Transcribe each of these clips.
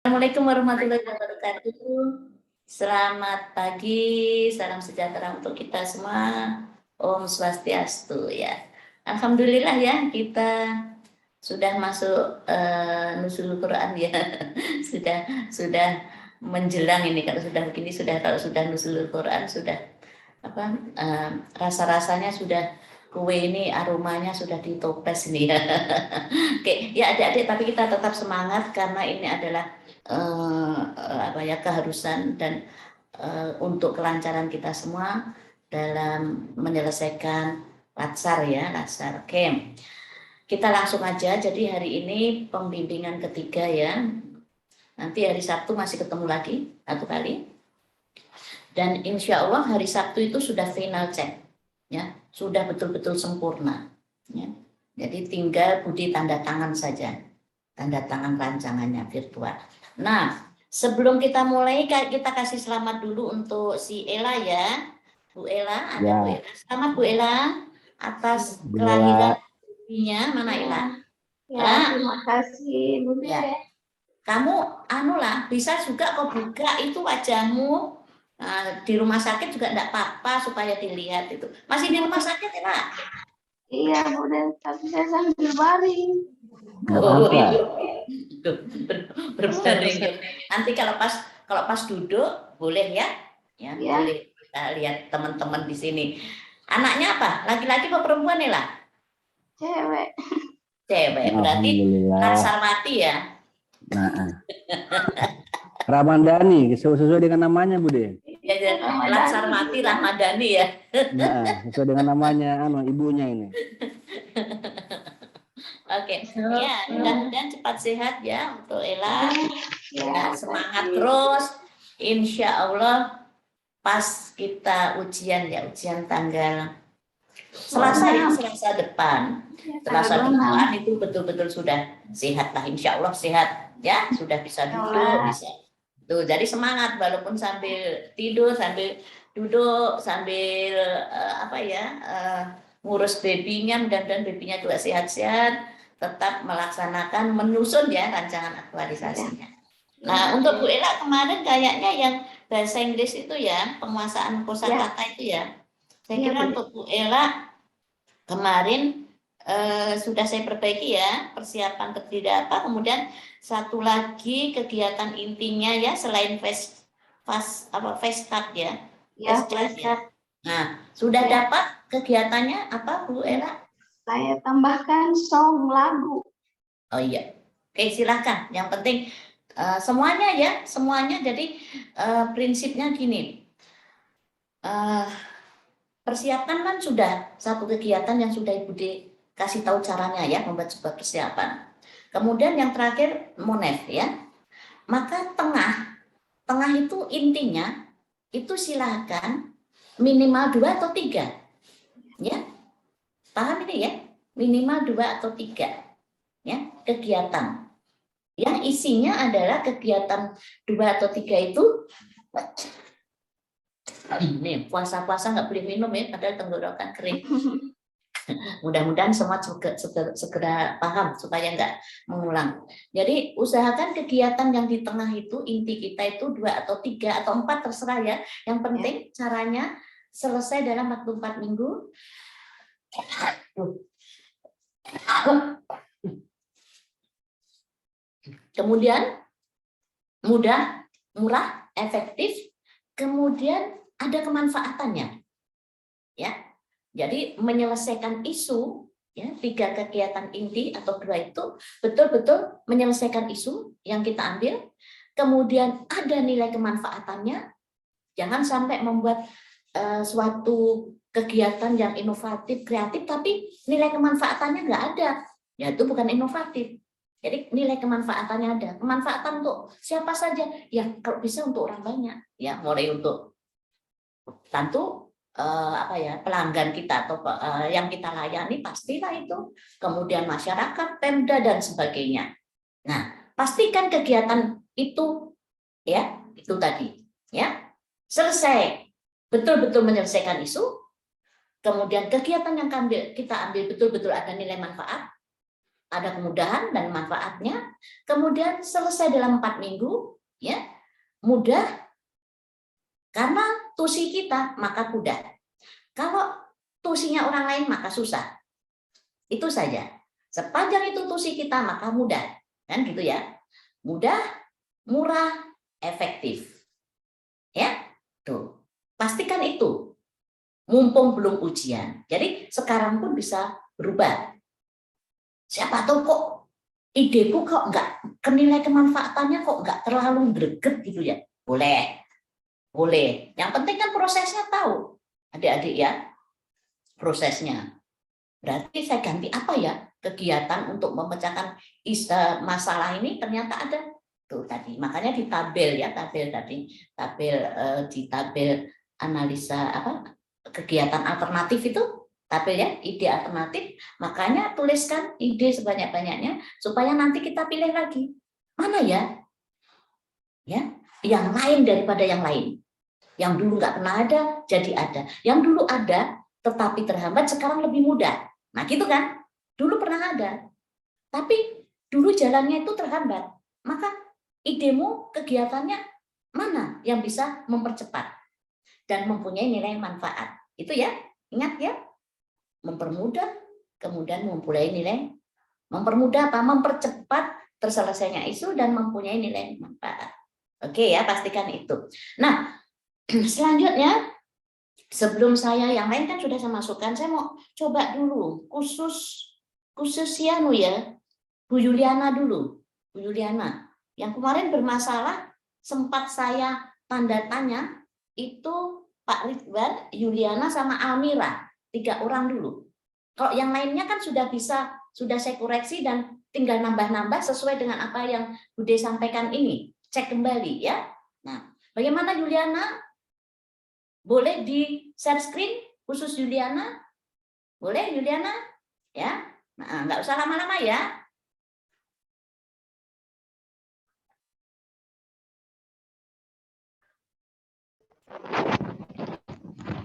Assalamualaikum warahmatullahi wabarakatuh. Selamat pagi, salam sejahtera untuk kita semua. Om Swastiastu ya. Alhamdulillah ya kita sudah masuk Nuzul Quran ya. sudah menjelang ini kalau sudah begini kalau sudah Nuzul Quran sudah rasa-rasanya sudah kue ini aromanya sudah ditoples nih ya. Oke, ya adik-adik tapi kita tetap semangat karena ini adalah keharusan dan untuk kelancaran kita semua dalam menyelesaikan latsar ya, latsar camp. Kita langsung aja, jadi hari ini pembimbingan ketiga ya. Nanti hari Sabtu masih ketemu lagi satu kali. Dan insya Allah hari Sabtu itu sudah final check, ya, sudah betul-betul sempurna. Ya. Jadi tinggal budi tanda tangan saja, tanda tangan rancangannya virtual. Nah, sebelum kita mulai, kita kasih selamat dulu untuk si Ella ya. Bu Ella, ada ya. Bu Ella. Selamat Bu Ella atas kelahiran babynya. Mana Ella? Ya, terima kasih Bunda. Ya. Kamu bisa juga kok buka itu wajahmu. Di rumah sakit juga enggak apa-apa supaya dilihat itu. Masih di rumah sakit ya, Pak? Iya, Bunda, tapi saya sambil baring. Oh, iya. Berbaring. Nanti kalau pas duduk boleh ya? Ya, boleh kita lihat teman-teman di sini. Anaknya apa? Laki-laki atau perempuan ya lah? Cewek. Cewek. Berarti Laksarmati ya? Nah. Ramadhani, sesuai dengan namanya, Bude. Ya, Laksarmati Ramadhani ya. Nah, sesuai dengan namanya ibunya ini. Oke, ya mudah-mudahan cepat sehat ya untuk Ella. Ya, semangat terus. Insya Allah pas kita ujian tanggal Selasa depan. Selasa depan itu betul-betul sudah sehat lah, insya Allah sehat ya, sudah bisa duduk, bisa. Tuh, jadi semangat walaupun sambil tidur, sambil duduk, sambil ngurus babynya, mudah-mudahan babynya juga sehat-sehat, tetap melaksanakan menyusun ya rancangan aktualisasinya. Nah, untuk Bu Ella kemarin kayaknya yang bahasa Inggris itu ya, penguasaan kosakata itu ya. Saya kira untuk Bu Ella kemarin sudah saya perbaiki ya, persiapan kemudian satu lagi kegiatan intinya ya selain fast start ya. Ya, fast start. Nah, sudah dapat kegiatannya apa Bu Ella? Saya tambahkan song lagu. Oh iya. Oke, silakan. Yang penting semuanya ya, semuanya. Jadi prinsipnya gini. Persiapan kan sudah satu kegiatan yang sudah Ibu De kasih tahu caranya ya, membuat sebuah persiapan. Kemudian yang terakhir monef ya. Maka tengah itu intinya itu silakan minimal 2 atau 3. Ya. Paham ini ya? Minimal 2 atau 3. Ya, kegiatan. Yang isinya adalah kegiatan 2 atau 3 itu ini puasa-puasa nggak boleh minum ya, padahal tenggorokan kering. Mudah-mudahan semua segera paham supaya nggak mengulang. Jadi usahakan kegiatan yang di tengah itu inti kita itu 2 atau 3 atau 4 terserah ya. Yang penting caranya selesai dalam waktu 4 minggu. Kemudian mudah, murah, efektif, kemudian ada kemanfaatannya. Ya. Jadi menyelesaikan isu ya, 3 kegiatan inti atau 2 itu betul-betul menyelesaikan isu yang kita ambil, kemudian ada nilai kemanfaatannya. Jangan sampai membuat suatu kegiatan yang inovatif, kreatif, tapi nilai kemanfaatannya nggak ada. Ya itu bukan inovatif. Jadi nilai kemanfaatannya ada. Kemanfaatan untuk siapa saja? Ya kalau bisa untuk orang banyak. Ya mulai untuk tentu pelanggan kita atau yang kita layani pastilah itu. Kemudian masyarakat, Pemda dan sebagainya. Nah, pastikan kegiatan itu ya, itu tadi ya. Selesai. Betul-betul menyelesaikan isu. Kemudian kegiatan yang kita ambil betul-betul ada nilai manfaat. ada kemudahan dan manfaatnya. Kemudian selesai dalam 4 minggu, ya, mudah karena tusi kita maka mudah. Kalau tusinya orang lain maka susah. Itu saja. Sepanjang itu tusi kita maka mudah, kan gitu ya. Mudah, murah, efektif. Ya, tuh. Pastikan itu. Mumpung belum ujian. Jadi sekarang pun bisa berubah. Siapa tahu kok ideku kok enggak kenilai kemanfaatannya kok enggak terlalu greget gitu ya. Boleh. Boleh. Yang penting kan prosesnya tahu. Adik-adik ya. Prosesnya. Berarti saya ganti apa ya? Kegiatan untuk memecahkan masalah ini ternyata ada tuh tadi. Makanya di tabel ya, tabel tadi, di tabel analisa apa? Kegiatan alternatif itu tabel ya, ide alternatif, makanya tuliskan ide sebanyak-banyaknya supaya nanti kita pilih lagi. Mana ya? Ya, yang lain daripada yang lain. Yang dulu nggak pernah ada, jadi ada. Yang dulu ada, tetapi terhambat, sekarang lebih mudah. Nah, gitu kan? Dulu pernah ada, tapi dulu jalannya itu terhambat. Maka idemu, kegiatannya mana yang bisa mempercepat dan mempunyai nilai manfaat. Itu ya, ingat ya, mempermudah, kemudian mempunyai nilai, mempermudah apa? Mempercepat terselesainya isu dan mempunyai nilai manfaat. Oke ya, pastikan itu. Nah, selanjutnya, sebelum saya yang lain kan sudah saya masukkan, saya mau coba dulu khusus ya, Bu Yuliana dulu. Bu Yuliana, yang kemarin bermasalah sempat saya tanda tanya itu Pak Ridwan, Yuliana sama Almira, 3 orang dulu. Kalau yang lainnya kan sudah saya koreksi dan tinggal nambah-nambah sesuai dengan apa yang Bude sampaikan ini. Cek kembali ya. Nah, bagaimana Yuliana? Boleh di share screen khusus Yuliana? Boleh Yuliana? Ya. Nah, nggak usah lama-lama ya.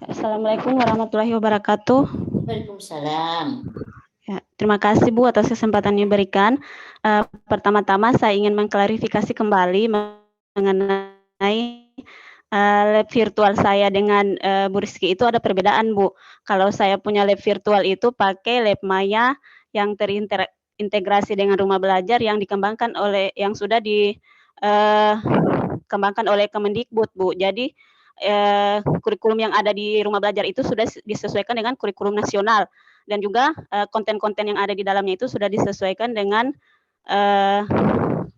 Assalamualaikum warahmatullahi wabarakatuh. Waalaikumsalam. Ya, terima kasih Bu atas kesempatan yang diberikan. Pertama-tama saya ingin mengklarifikasi kembali mengenai lab virtual saya dengan Bu Rizky itu ada perbedaan Bu. Kalau saya punya lab virtual itu pakai lab Maya yang terintegrasi dengan rumah belajar yang dikembangkan yang sudah dikembangkan oleh Kemendikbud Bu. Jadi kurikulum yang ada di rumah belajar itu sudah disesuaikan dengan kurikulum nasional dan juga konten-konten yang ada di dalamnya itu sudah disesuaikan dengan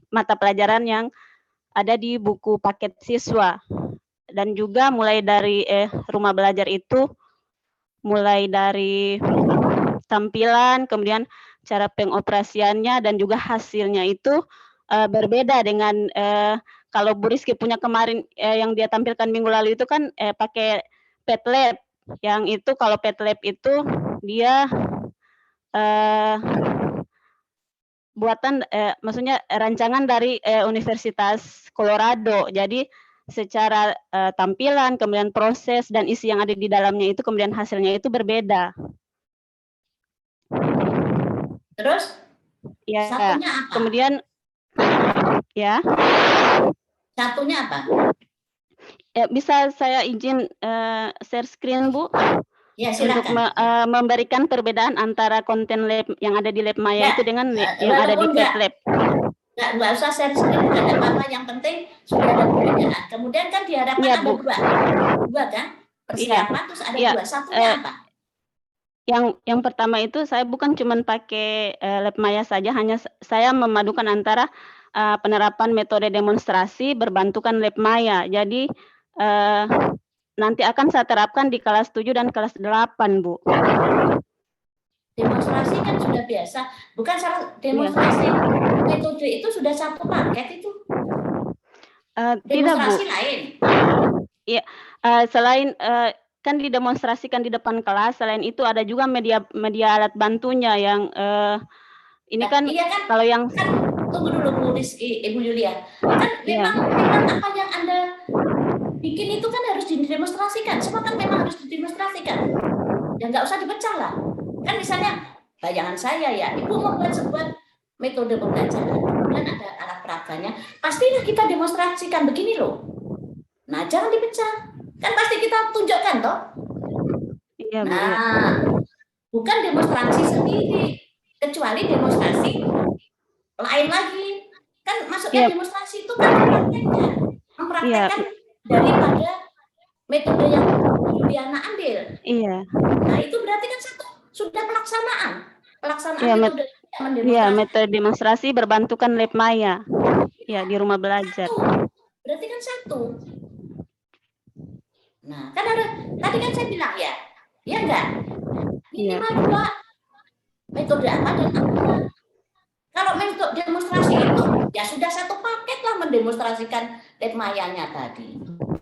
mata pelajaran yang ada di buku paket siswa. Dan juga mulai dari rumah belajar itu mulai dari tampilan, kemudian cara pengoperasiannya dan juga hasilnya itu berbeda dengan kalau Bu Rizky punya kemarin yang dia tampilkan minggu lalu itu kan pakai PetLab. Yang itu kalau PetLab itu dia buatan maksudnya rancangan dari Universitas Colorado. Jadi secara tampilan, kemudian proses dan isi yang ada di dalamnya itu kemudian hasilnya itu berbeda. Terus Ya, satunya apa? kemudian ya. Satunya apa? Bisa saya izin share screen Bu? Ya, Untuk silakan. memberikan perbedaan antara konten lab yang ada di lab Maya Ya, itu dengan yang ada di PetLab. Nggak usah share screen, nggak ada apa-apa. Yang penting sudah ada perbedaan. Kemudian kan diharapkan Iya, ada Bu. dua kan? Persiapan terus ada Iya. dua. Satunya apa? Yang pertama itu saya bukan cuma pakai lab Maya saja, hanya saya memadukan antara penerapan metode demonstrasi berbantukan lab Maya. Jadi nanti akan saya terapkan di kelas 7 dan kelas 8, Bu. Demonstrasi kan sudah biasa. Bukan salah demonstrasi. Metode itu sudah satu paket itu. Tidak, Bu. Demonstrasi lain. Iya, selain kan didemonstrasikan di depan kelas, selain itu ada juga media alat bantunya yang ini Nah, kan iya kan, kalau yang kan tunggu dulu Bu Rizky, Ibu Yulia. Kan Iya. memang apa yang Anda bikin itu kan harus didemonstrasikan. Semua kan memang harus didemonstrasikan. Ya nggak usah dipecah lah. Kan misalnya bayangan saya ya, Ibu membuat sebuah metode pembelajaran, kemudian ada alat peraganya, pastilah kita demonstrasikan begini loh. Nah, jangan dipecah. Kan pasti kita tunjukkan toh. Iya, Bu. Iya. Nah, bukan demonstrasi sendiri, kecuali demonstrasi lain lagi. Kan maksudnya Iya. demonstrasi itu kan mempraktekkan daripada metode yang Juliana ambil. Iya. Nah, itu berarti kan satu sudah pelaksanaan Iya, metode Iya, metode demonstrasi berbantukan lab maya. Ya, di rumah belajar. Berarti kan satu. Nah, kan ada tadi kan saya bilang ya enggak? Minimal dua metode apa dan apa. Kalau metode demonstrasi itu ya sudah satu paket lah mendemonstrasikan lab mayanya tadi.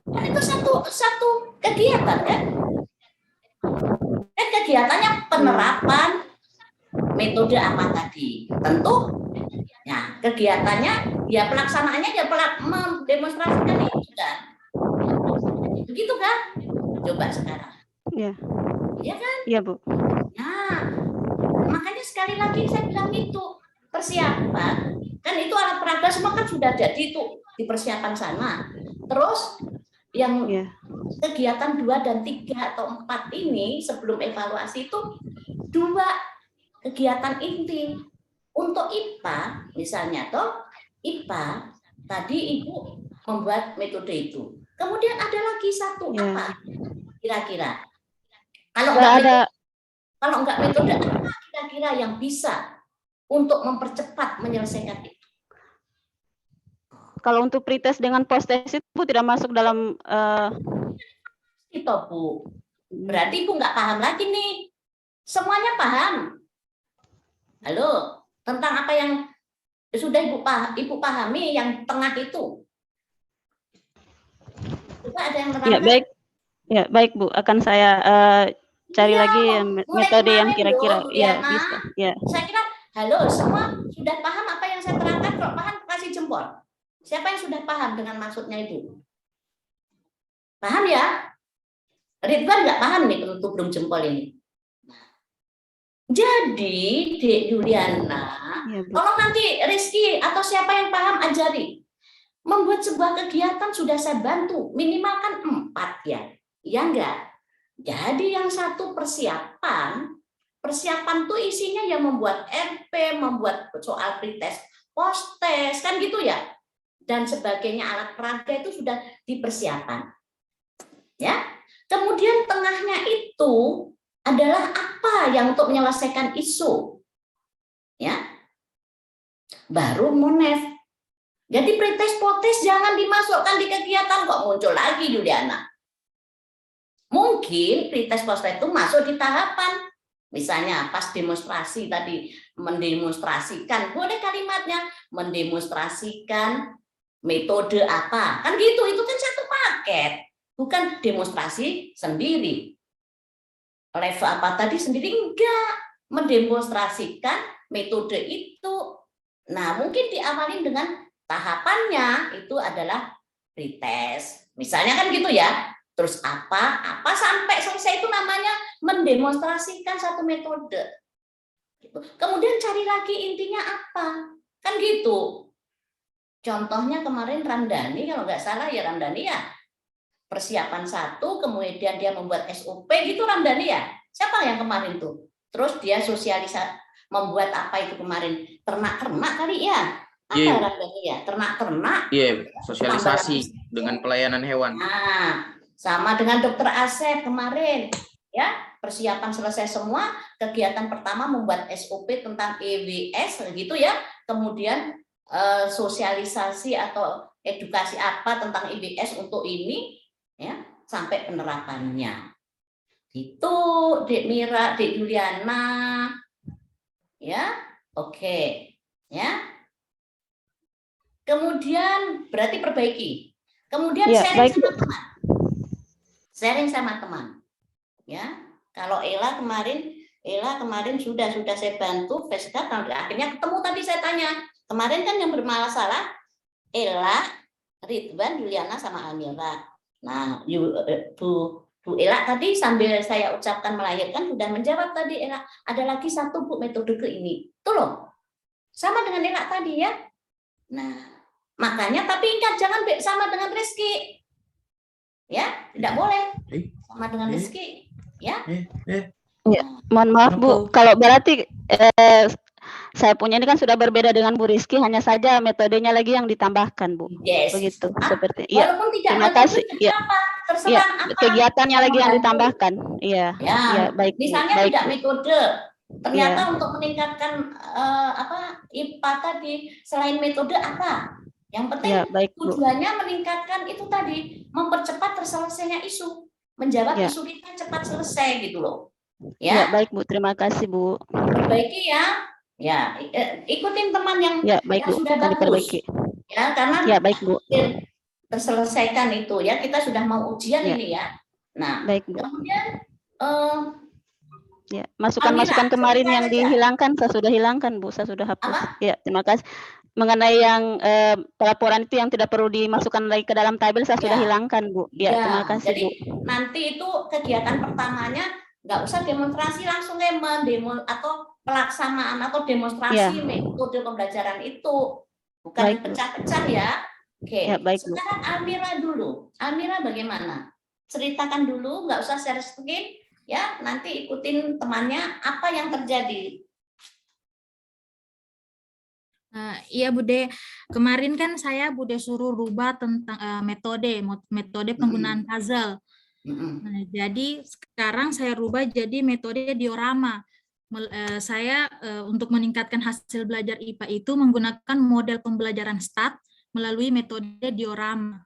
Kan itu satu kegiatan kan? Kan kegiatannya penerapan metode apa tadi? Tentu ya kegiatannya ya pelaksanaannya ya mendemonstrasikan itu kan. Begitu kan? Coba sekarang. Iya. Iya kan? Iya, Bu. Nah, makanya sekali lagi saya bilang itu persiapan kan itu alat peraga semua kan sudah jadi itu di persiapan sana. Terus yang kegiatan 2 dan 3 atau 4 ini sebelum evaluasi itu 2 kegiatan inti. Untuk IPA misalnya toh IPA tadi Ibu membuat metode itu. Kemudian ada lagi satu apa kira-kira? Kalau enggak metode apa kira-kira yang bisa untuk mempercepat menyelesaikan itu? Kalau untuk pretest dengan post-test itu tidak masuk dalam itu, Bu. Berarti Ibu nggak paham lagi nih. Semuanya paham. Halo, tentang apa yang sudah Ibu pahami yang tengah itu. Coba ada yang Ya, baik. Ya, baik, Bu. Akan saya cari lagi metode yang kira-kira bisa. Ya. Saya kira halo, semua sudah paham apa yang saya terangkan? Kalau paham kasih jempol. Siapa yang sudah paham dengan maksudnya itu? Paham ya? Ridwan nggak paham nih untuk belum jempol ini. Jadi, Dek Juliana, tolong nanti Rizky atau siapa yang paham ajari. Membuat sebuah kegiatan sudah saya bantu, minimal kan 4 ya. Ya enggak? Jadi yang satu persiapan tuh isinya yang membuat RP, membuat soal pretest, post-test, kan gitu ya. Dan sebagainya alat peraga itu sudah dipersiapkan. Ya. Kemudian tengahnya itu adalah apa yang untuk menyelesaikan isu. Ya. Baru monef. Jadi pretest potes jangan dimasukkan di kegiatan kok muncul lagi Juliana. Mungkin pretest potes itu masuk di tahapan. Misalnya pas demonstrasi tadi mendemonstrasikan, boleh kalimatnya mendemonstrasikan metode apa. Kan gitu, itu kan satu paket. Bukan demonstrasi sendiri. Level apa tadi sendiri enggak mendemonstrasikan metode itu. Nah, mungkin diawali dengan tahapannya itu adalah pretest. Misalnya kan gitu ya. Terus apa sampai selesai itu namanya mendemonstrasikan satu metode. Kemudian cari lagi intinya apa. Kan gitu. Contohnya kemarin Ramdhani, kalau nggak salah ya Ramdhani ya. Persiapan 1, kemudian dia membuat SOP gitu Ramdhani ya. Siapa yang kemarin tuh? Terus dia sosialisasi membuat apa itu kemarin? Ternak-ternak kali ya? Apa Ramdhani ya? Ternak-ternak. Iya, sosialisasi dengan pelayanan hewan. Nah, sama dengan Dokter Asep kemarin. Ya, persiapan selesai semua, kegiatan pertama membuat SOP tentang EWS gitu ya. Kemudian sosialisasi atau edukasi apa tentang EWS untuk ini ya, sampai penerapannya. Itu Dek Mira, Dek Juliana. Ya. Oke. Ya. Kemudian berarti perbaiki. Kemudian Ya, sharing baik, sama teman. Sharing sama teman. Ya. Kalau Ella kemarin sudah saya bantu Veska, akhirnya ketemu tadi saya tanya. Kemarin kan yang bermasalah Ella, Ridwan, Juliana sama Amira. Nah, Bu Bu Ela tadi sambil saya ucapkan melahirkan sudah menjawab tadi Ela. Ada lagi satu Bu metode ke ini. Tuh loh. Sama dengan Ela tadi ya. Nah, makanya tapi ingat jangan sama dengan Rizky. Ya, tidak boleh sama dengan Rizky. Ya. Mohon maaf Bu, kalau berarti saya punya ini kan sudah berbeda dengan Bu Rizky, hanya saja metodenya lagi yang ditambahkan Bu. Yes. Begitu, seperti. Iya. Walaupun tidak Terima kasih. metode, Ya. apa, terserah Iya, apa. kegiatannya lagi yang Membantu. ditambahkan. Iya. Ya, Iya, baik Bu. misalnya Baik, tidak Bu. metode. Ternyata Iya. untuk meningkatkan IPA tadi selain metode apa? Yang penting Iya, baik Bu. tujuannya meningkatkan itu tadi, mempercepat terselesainya isu, menjawab Ya. isu kita cepat selesai gitu loh. Ya, Ya, baik Bu. Terima kasih Bu. perbaiki ya. Ya, ikutin teman yang Ya, baik yang Bu. sudah Akan bagus. diperbaiki. Ya, karena Ya, baik Bu. terselesaikan itu ya, kita sudah mau ujian Ya. ini ya. Nah, Baik Bu. kemudian Ya, masukan-masukan Amira, kemarin selesai yang saja. dihilangkan saya sudah hilangkan Bu, saya sudah hapus. Apa? Ya, terima kasih. Mengenai yang pelaporan itu yang tidak perlu dimasukkan lagi ke dalam tabel saya sudah Ya. hilangkan Bu. Ya, Ya, terima kasih jadi Bu. nanti itu kegiatan pertamanya nggak usah demonstrasi langsung kayak mendemo atau pelaksanaan atau demonstrasi metode pembelajaran itu, bukan Baik, Bu. dipecah-pecah ya. Oke, Ya, baik, Bu. sekarang Almira dulu. Almira bagaimana? Ceritakan dulu, nggak usah share screen ya. Nanti ikutin temannya apa yang terjadi. Iya Bude, kemarin kan saya Bude suruh rubah tentang metode penggunaan puzzle. Nah, jadi sekarang saya rubah jadi metode diorama. Saya untuk meningkatkan hasil belajar IPA itu menggunakan model pembelajaran STAT melalui metode diorama.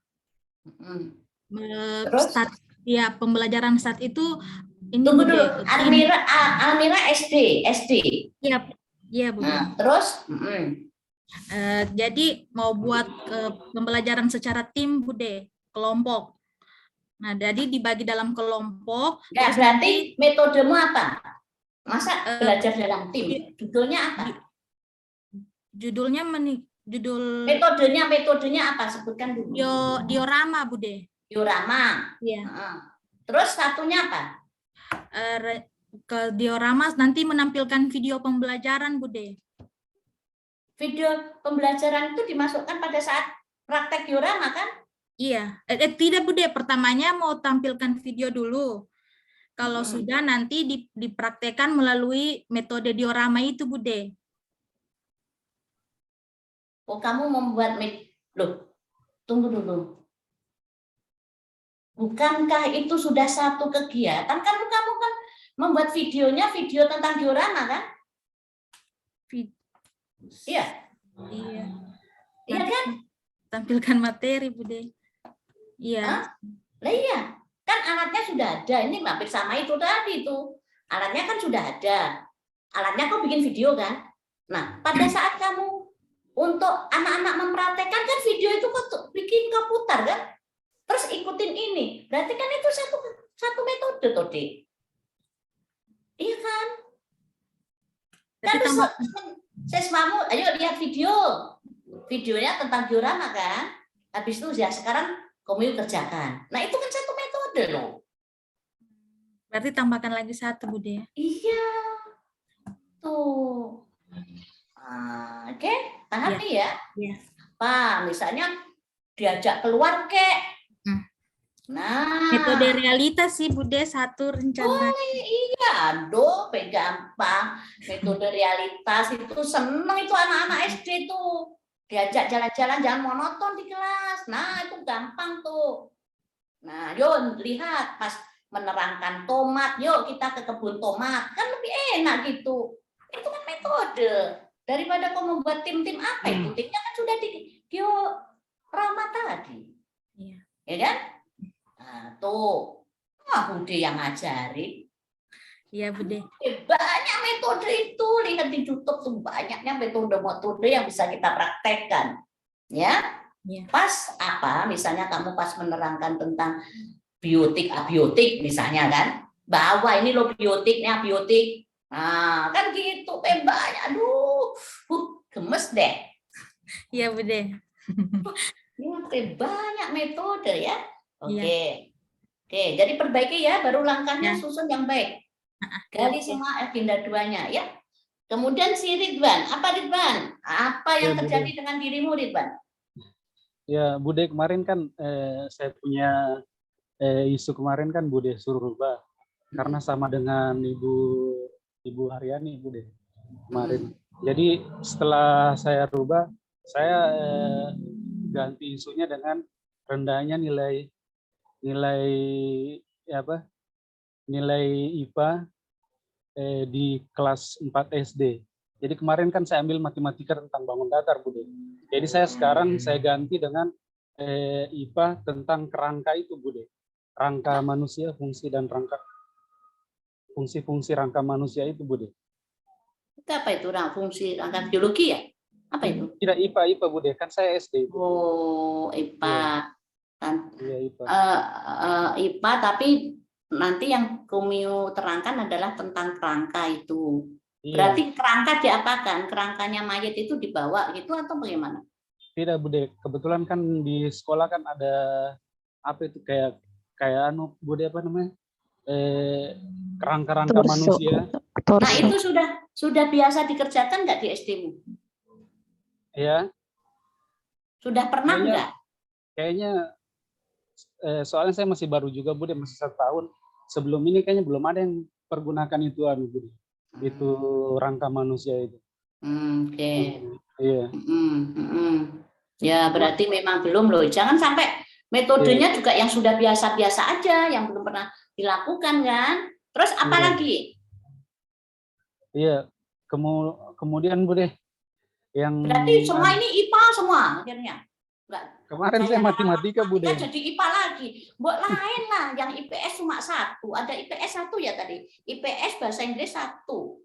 Terus? Ya, pembelajaran STAT itu ini Tunggu Bude, dulu, Almira SD. Iya Bude. Nah, terus? Jadi mau buat pembelajaran secara tim Bude, kelompok. Nah, jadi dibagi dalam kelompok. Nggak, berarti metodemu apa? Masa belajar dalam tim? Judulnya apa? Judulnya Metodenya apa? Sebutkan dulu. diorama Bude. Diorama. Iya. Terus satunya apa? Ke diorama nanti menampilkan video pembelajaran Bude. Video pembelajaran itu dimasukkan pada saat praktek diorama kan? Iya, tidak Bude, pertamanya mau tampilkan video dulu. Kalau sudah nanti dipraktekkan melalui metode diorama itu Bude. Oh, kamu membuat loh. Tunggu dulu. Bukankah itu sudah satu kegiatan? Kan kamu kan membuat videonya video tentang diorama kan? Iya. Iya. Iya kan? Tampilkan materi Bude. Iya. Lah iya, kan alatnya sudah ada. Ini hampir sama itu tadi tuh. Alatnya kan sudah ada. Alatnya kau bikin video kan? Nah, pada saat kamu untuk anak-anak mempraktekkan kan video itu kau bikin kau putar kan? Terus ikutin ini. Berarti kan itu satu metode tuh, Dik. Iya kan? Kan terus siswamu, ayo lihat video. Videonya tentang diorama kan? Habis itu ya sekarang kamu kerjakan. Nah itu kan satu metode loh. Berarti tambahkan lagi satu Bude. Iya. Tuh. Oke, paham nih ya? Iya. Apa? Misalnya diajak keluar kek. Nah. Metode realitas sih Bude, satu rencana. Iya, aduh, gampang. Metode realitas itu seneng itu anak-anak SD tuh. Diajak jalan-jalan, jangan monoton di kelas. Nah, itu gampang tuh. Nah, yuk lihat pas menerangkan tomat, yuk kita ke kebun tomat. Kan lebih enak gitu. Itu kan metode. Daripada kau membuat tim-tim apa itu? Timnya kan sudah di diorama tadi. Iya. Ya kan? Nah, tuh. Bude yang ngajarin. Iya Bude. Banyak metode itu, lihat di YouTube tuh banyaknya metode-metode yang bisa kita praktekkan. Ya. Pas apa? Misalnya kamu pas menerangkan tentang biotik, abiotik misalnya kan. Bahwa ini loh biotik, ini abiotik. Nah, kan gitu. Banyak. Aduh, gemes deh. Iya Bude. Ini banyak metode ya. Oke. Oke, jadi perbaiki ya, baru langkahnya Ya. susun yang baik. Gali semua agenda 2-nya ya. Kemudian si Ridwan, apa Ridwan? Apa yang Ya, Bu terjadi dengan dirimu Ridwan? Ya, Bude kemarin kan saya punya isu kemarin kan Bude suruh rubah karena sama dengan Ibu Haryani Bude kemarin. Jadi setelah saya rubah, saya ganti isunya dengan rendahnya nilai nilai IPA di kelas 4 SD. Jadi kemarin kan saya ambil matematika tentang bangun datar, Bude. Jadi sekarang saya ganti dengan IPA tentang kerangka itu, Bude. Rangka manusia, fungsi dan fungsi-fungsi rangka manusia itu, Bude. Itu apa itu fungsi rangka biologi ya? Apa itu? Tidak IPA, Bude. Kan saya SD. Bude. Oh, IPA. Iya, IPA. IPA, tapi nanti yang Kumio terangkan adalah tentang kerangka itu. Iya. Berarti kerangka diapakan? Kerangkanya mayat itu dibawa gitu atau bagaimana? Tidak, Bude. Kebetulan kan di sekolah kan ada apa itu kayak Bude apa namanya? Kerangka-rangka Torso. manusia. Nah, itu sudah biasa dikerjakan nggak di SD-mu? Ya, Sudah pernah Kayaknya- nggak? kayaknya soalnya saya masih baru juga, Bude, masih 1 tahun. Sebelum ini kayaknya belum ada yang pergunakan itu, Bude. Itu rangka manusia itu. Oke. Iya. Ya, berarti memang belum loh. Jangan sampai metodenya juga yang sudah biasa-biasa aja, yang belum pernah dilakukan kan. Terus apa Iya. lagi? Iya. Kemudian, Bude, yang Berarti semua ini IPA semua akhirnya. Enggak. kemarin saya matematika, Bude. Jadi IPA lagi. Buat lain lah, yang IPS cuma 1. Ada IPS 1 ya tadi. IPS bahasa Inggris 1.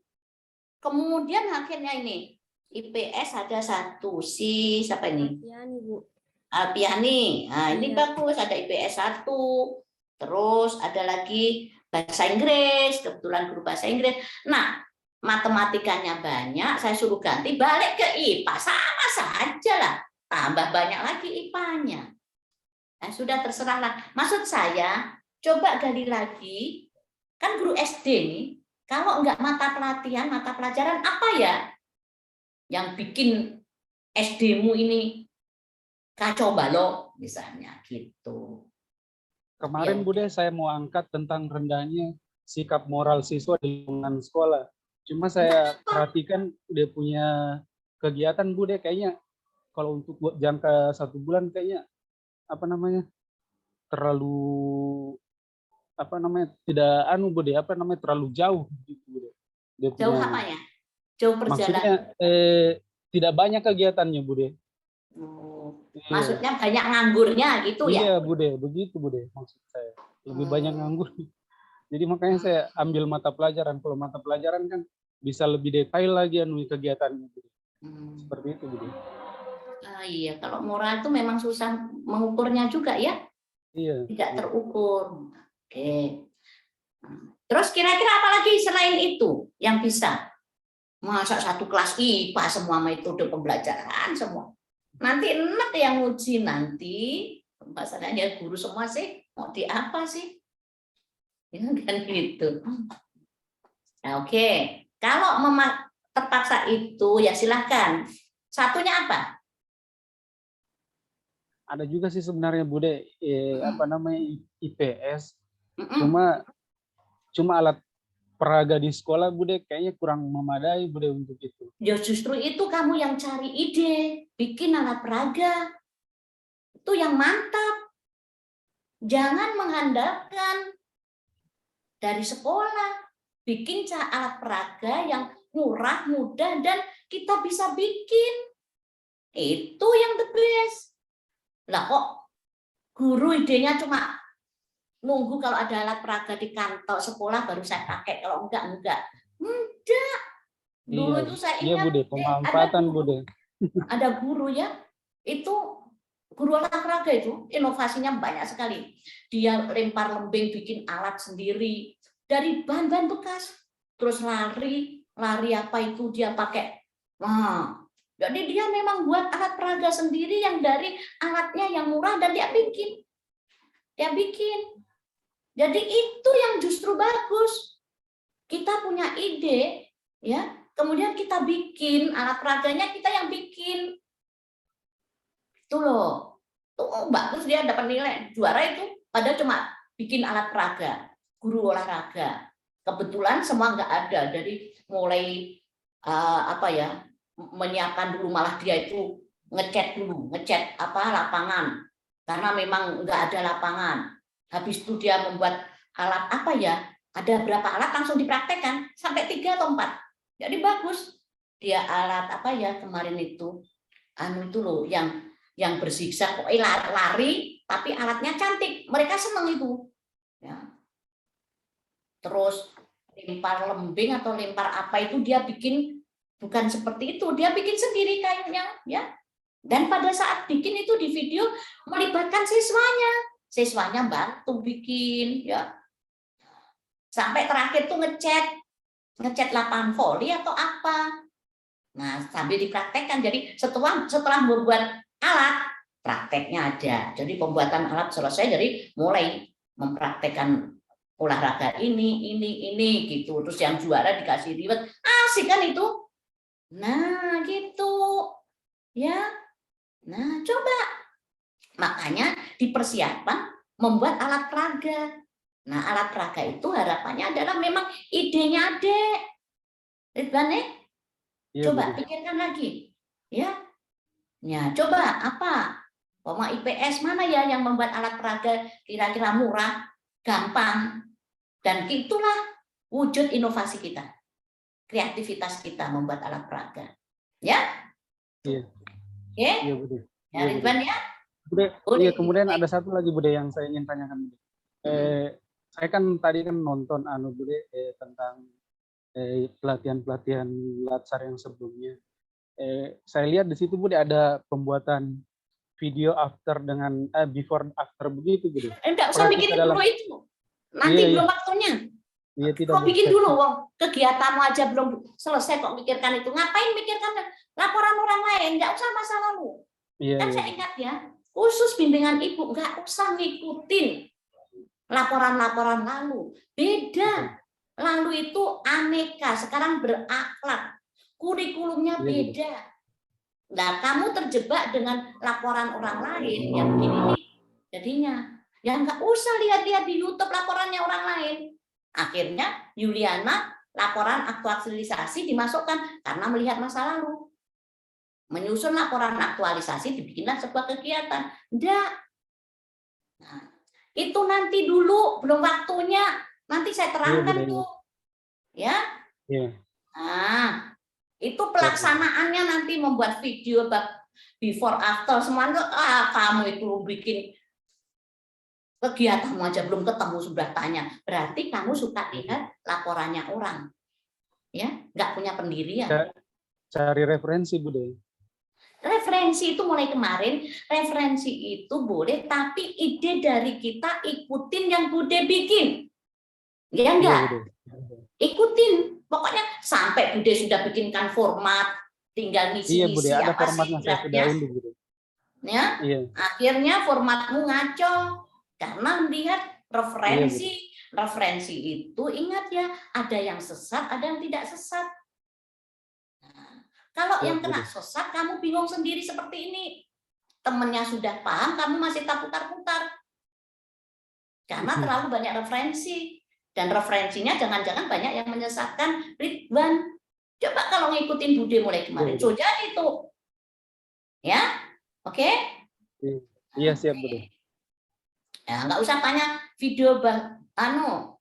Kemudian akhirnya ini IPS ada 1. Si siapa ini? Alpiani, Bu. Alpiani. Nah, ini Iya. bagus, ada IPS 1. Terus ada lagi bahasa Inggris, kebetulan guru bahasa Inggris. Nah, matematikanya banyak, saya suruh ganti balik ke IPA. Sama saja lah. Tambah banyak lagi IPA-nya. Nah, sudah terserah lah. Maksud saya, coba gali lagi. Kan guru SD nih, kalau enggak mata pelatihan, mata pelajaran apa ya yang bikin SD-mu ini kacau balau misalnya gitu. Kemarin, Ya. Bude, saya mau angkat tentang rendahnya sikap moral siswa di lingkungan sekolah. Cuma saya perhatikan dia punya kegiatan, Bude, kayaknya kalau untuk buat jangka 1 bulan kayaknya terlalu tidak Bude, terlalu jauh gitu, Bude. Dia Jauh punya- apanya? Jauh maksudnya perjalanan. tidak banyak kegiatannya, Bude. Oh, Iya. maksudnya banyak nganggurnya gitu ya? Iya, Bude, begitu, Bude, maksud saya. Lebih banyak Hmm. nganggur. Jadi makanya saya ambil mata pelajaran. Kalau mata pelajaran kan bisa lebih detail lagi kegiatannya, Bude. Seperti itu, Bude. Iya, kalau moral itu memang susah mengukurnya juga ya, Iya. tidak terukur. Oke. Terus kira-kira apa lagi selain itu yang bisa? Masa 1 kelas IPA semua metode pembelajaran semua. Nanti enak yang uji nanti. Masalahnya guru semua sih, mau di apa sih? Ya kan gitu. Nah, oke. Kalau terpaksa itu ya silahkan. Satunya apa? Ada juga sih sebenarnya, Bude, IPS. Mm-mm. Cuma alat peraga di sekolah, Bude, kayaknya kurang memadai, Bude, untuk itu. Ya justru itu kamu yang cari ide, bikin alat peraga. Itu yang mantap. Jangan mengandalkan dari sekolah. Bikin alat peraga yang murah, mudah, dan kita bisa bikin. Itu yang the best. Lah kok guru idenya cuma nunggu kalau ada alat peraga di kantor sekolah baru saya pakai, kalau enggak. Enggak. Dulu itu saya Iya, ingat Bude, pemanfaatan, Bude. ada guru ya, itu guru olahraga itu inovasinya banyak sekali. Dia lempar lembing bikin alat sendiri dari bahan-bahan bekas. Terus lari apa itu dia pakai. Nah, jadi dia memang buat alat peraga sendiri yang dari alatnya yang murah dan dia bikin. Jadi itu yang justru bagus. Kita punya ide, ya, kemudian kita bikin alat peraganya, kita yang bikin. Itu loh. Tuh bagus, dia dapat nilai juara itu, padahal cuma bikin alat peraga, guru olahraga. Kebetulan semua nggak ada, jadi mulai menyiapkan dulu, malah dia itu ngecat lapangan, karena memang nggak ada lapangan. Habis itu dia membuat alat ada berapa alat langsung dipraktekkan, sampai 3 atau 4. Jadi bagus. Dia alat kemarin itu, itu loh, yang berzigzag, lari, tapi alatnya cantik. Mereka seneng itu. Ya. Terus lempar lembing atau lempar apa itu dia bikin bukan seperti itu, dia bikin sendiri kayunya, ya. Dan pada saat bikin itu di video melibatkan siswanya bantu bikin, ya. Sampai terakhir tuh ngecat lapangan voli atau apa. Nah, sambil dipraktekkan. Jadi setelah membuat alat, prakteknya ada. Jadi pembuatan alat selesai, jadi mulai mempraktekkan olahraga ini gitu. Terus yang juara dikasih reward. Asik kan itu? Nah, gitu. Ya. Nah, coba. Makanya dipersiapkan membuat alat peraga. Nah, alat peraga itu harapannya adalah memang idenya Adek. Ridwan, coba pikirkan lagi. Ya. Ya, coba apa? IPS mana ya yang membuat alat peraga kira-kira murah, gampang. Dan itulah wujud inovasi kita. Kreativitas kita membuat alat peraga. Ya? Iya. Oke? Iya, Bude. Ya, Ridwan ya? Bude, iya, kemudian ada satu lagi, Bude, yang saya ingin tanyakan. Saya kan tadi nonton Bude tentang pelatihan-pelatihan latsar yang sebelumnya. Saya lihat di situ, Bude, ada pembuatan video after dengan before after begitu, Bude. Enggak usah bikin dulu itu. Nanti belum waktunya. Iya, tidak. Kok bikin dulu, Wong? Kegiatanmu aja belum selesai kok mikirkan itu. Ngapain mikirkan laporan orang lain? Enggak usah masa lalu. Kan saya ingat ya, khusus bimbingan ibu enggak usah ngikutin laporan-laporan lalu. Beda. Lalu itu aneka, sekarang berakhlak. Kurikulumnya beda. Nah, kamu terjebak dengan laporan orang lain yang begini. Jadinya, ya nggak usah lihat-lihat di YouTube laporannya orang lain. Akhirnya Yuliana laporan aktualisasi dimasukkan karena melihat masa lalu. Menyusun laporan aktualisasi dibikinlah sebuah kegiatan. Enggak. Nah, itu nanti dulu, belum waktunya. Nanti saya terangkan tuh. Ya. Nah, itu pelaksanaannya nanti membuat video before after semuanya. Kamu itu bikin kegiatanmu aja belum ketemu sudah tanya. Berarti kamu suka lihat laporannya orang. Ya, nggak punya pendirian. Cari referensi, Bude. Referensi itu mulai kemarin, referensi itu boleh, tapi ide dari kita ikutin yang Bude bikin. Ya enggak? Ikutin. Pokoknya sampai Bude sudah bikinkan format, tinggal ngisi-ngisi ada apa formatnya, sih saya sudah unduh, Bude. Ya, akhirnya formatmu ngaco karena melihat referensi itu, ingat ya, ada yang sesat, ada yang tidak sesat. Kalau yang kena sesat, kamu bingung sendiri seperti ini. Temennya sudah paham, kamu masih tak putar-putar. Karena terlalu banyak referensi. Dan referensinya jangan-jangan banyak yang menyesatkan Ridwan. Coba kalau ngikutin Bude mulai kemarin. So, jadi itu. Ya? Oke? Iya, siap, Bude. Ya, nggak usah tanya video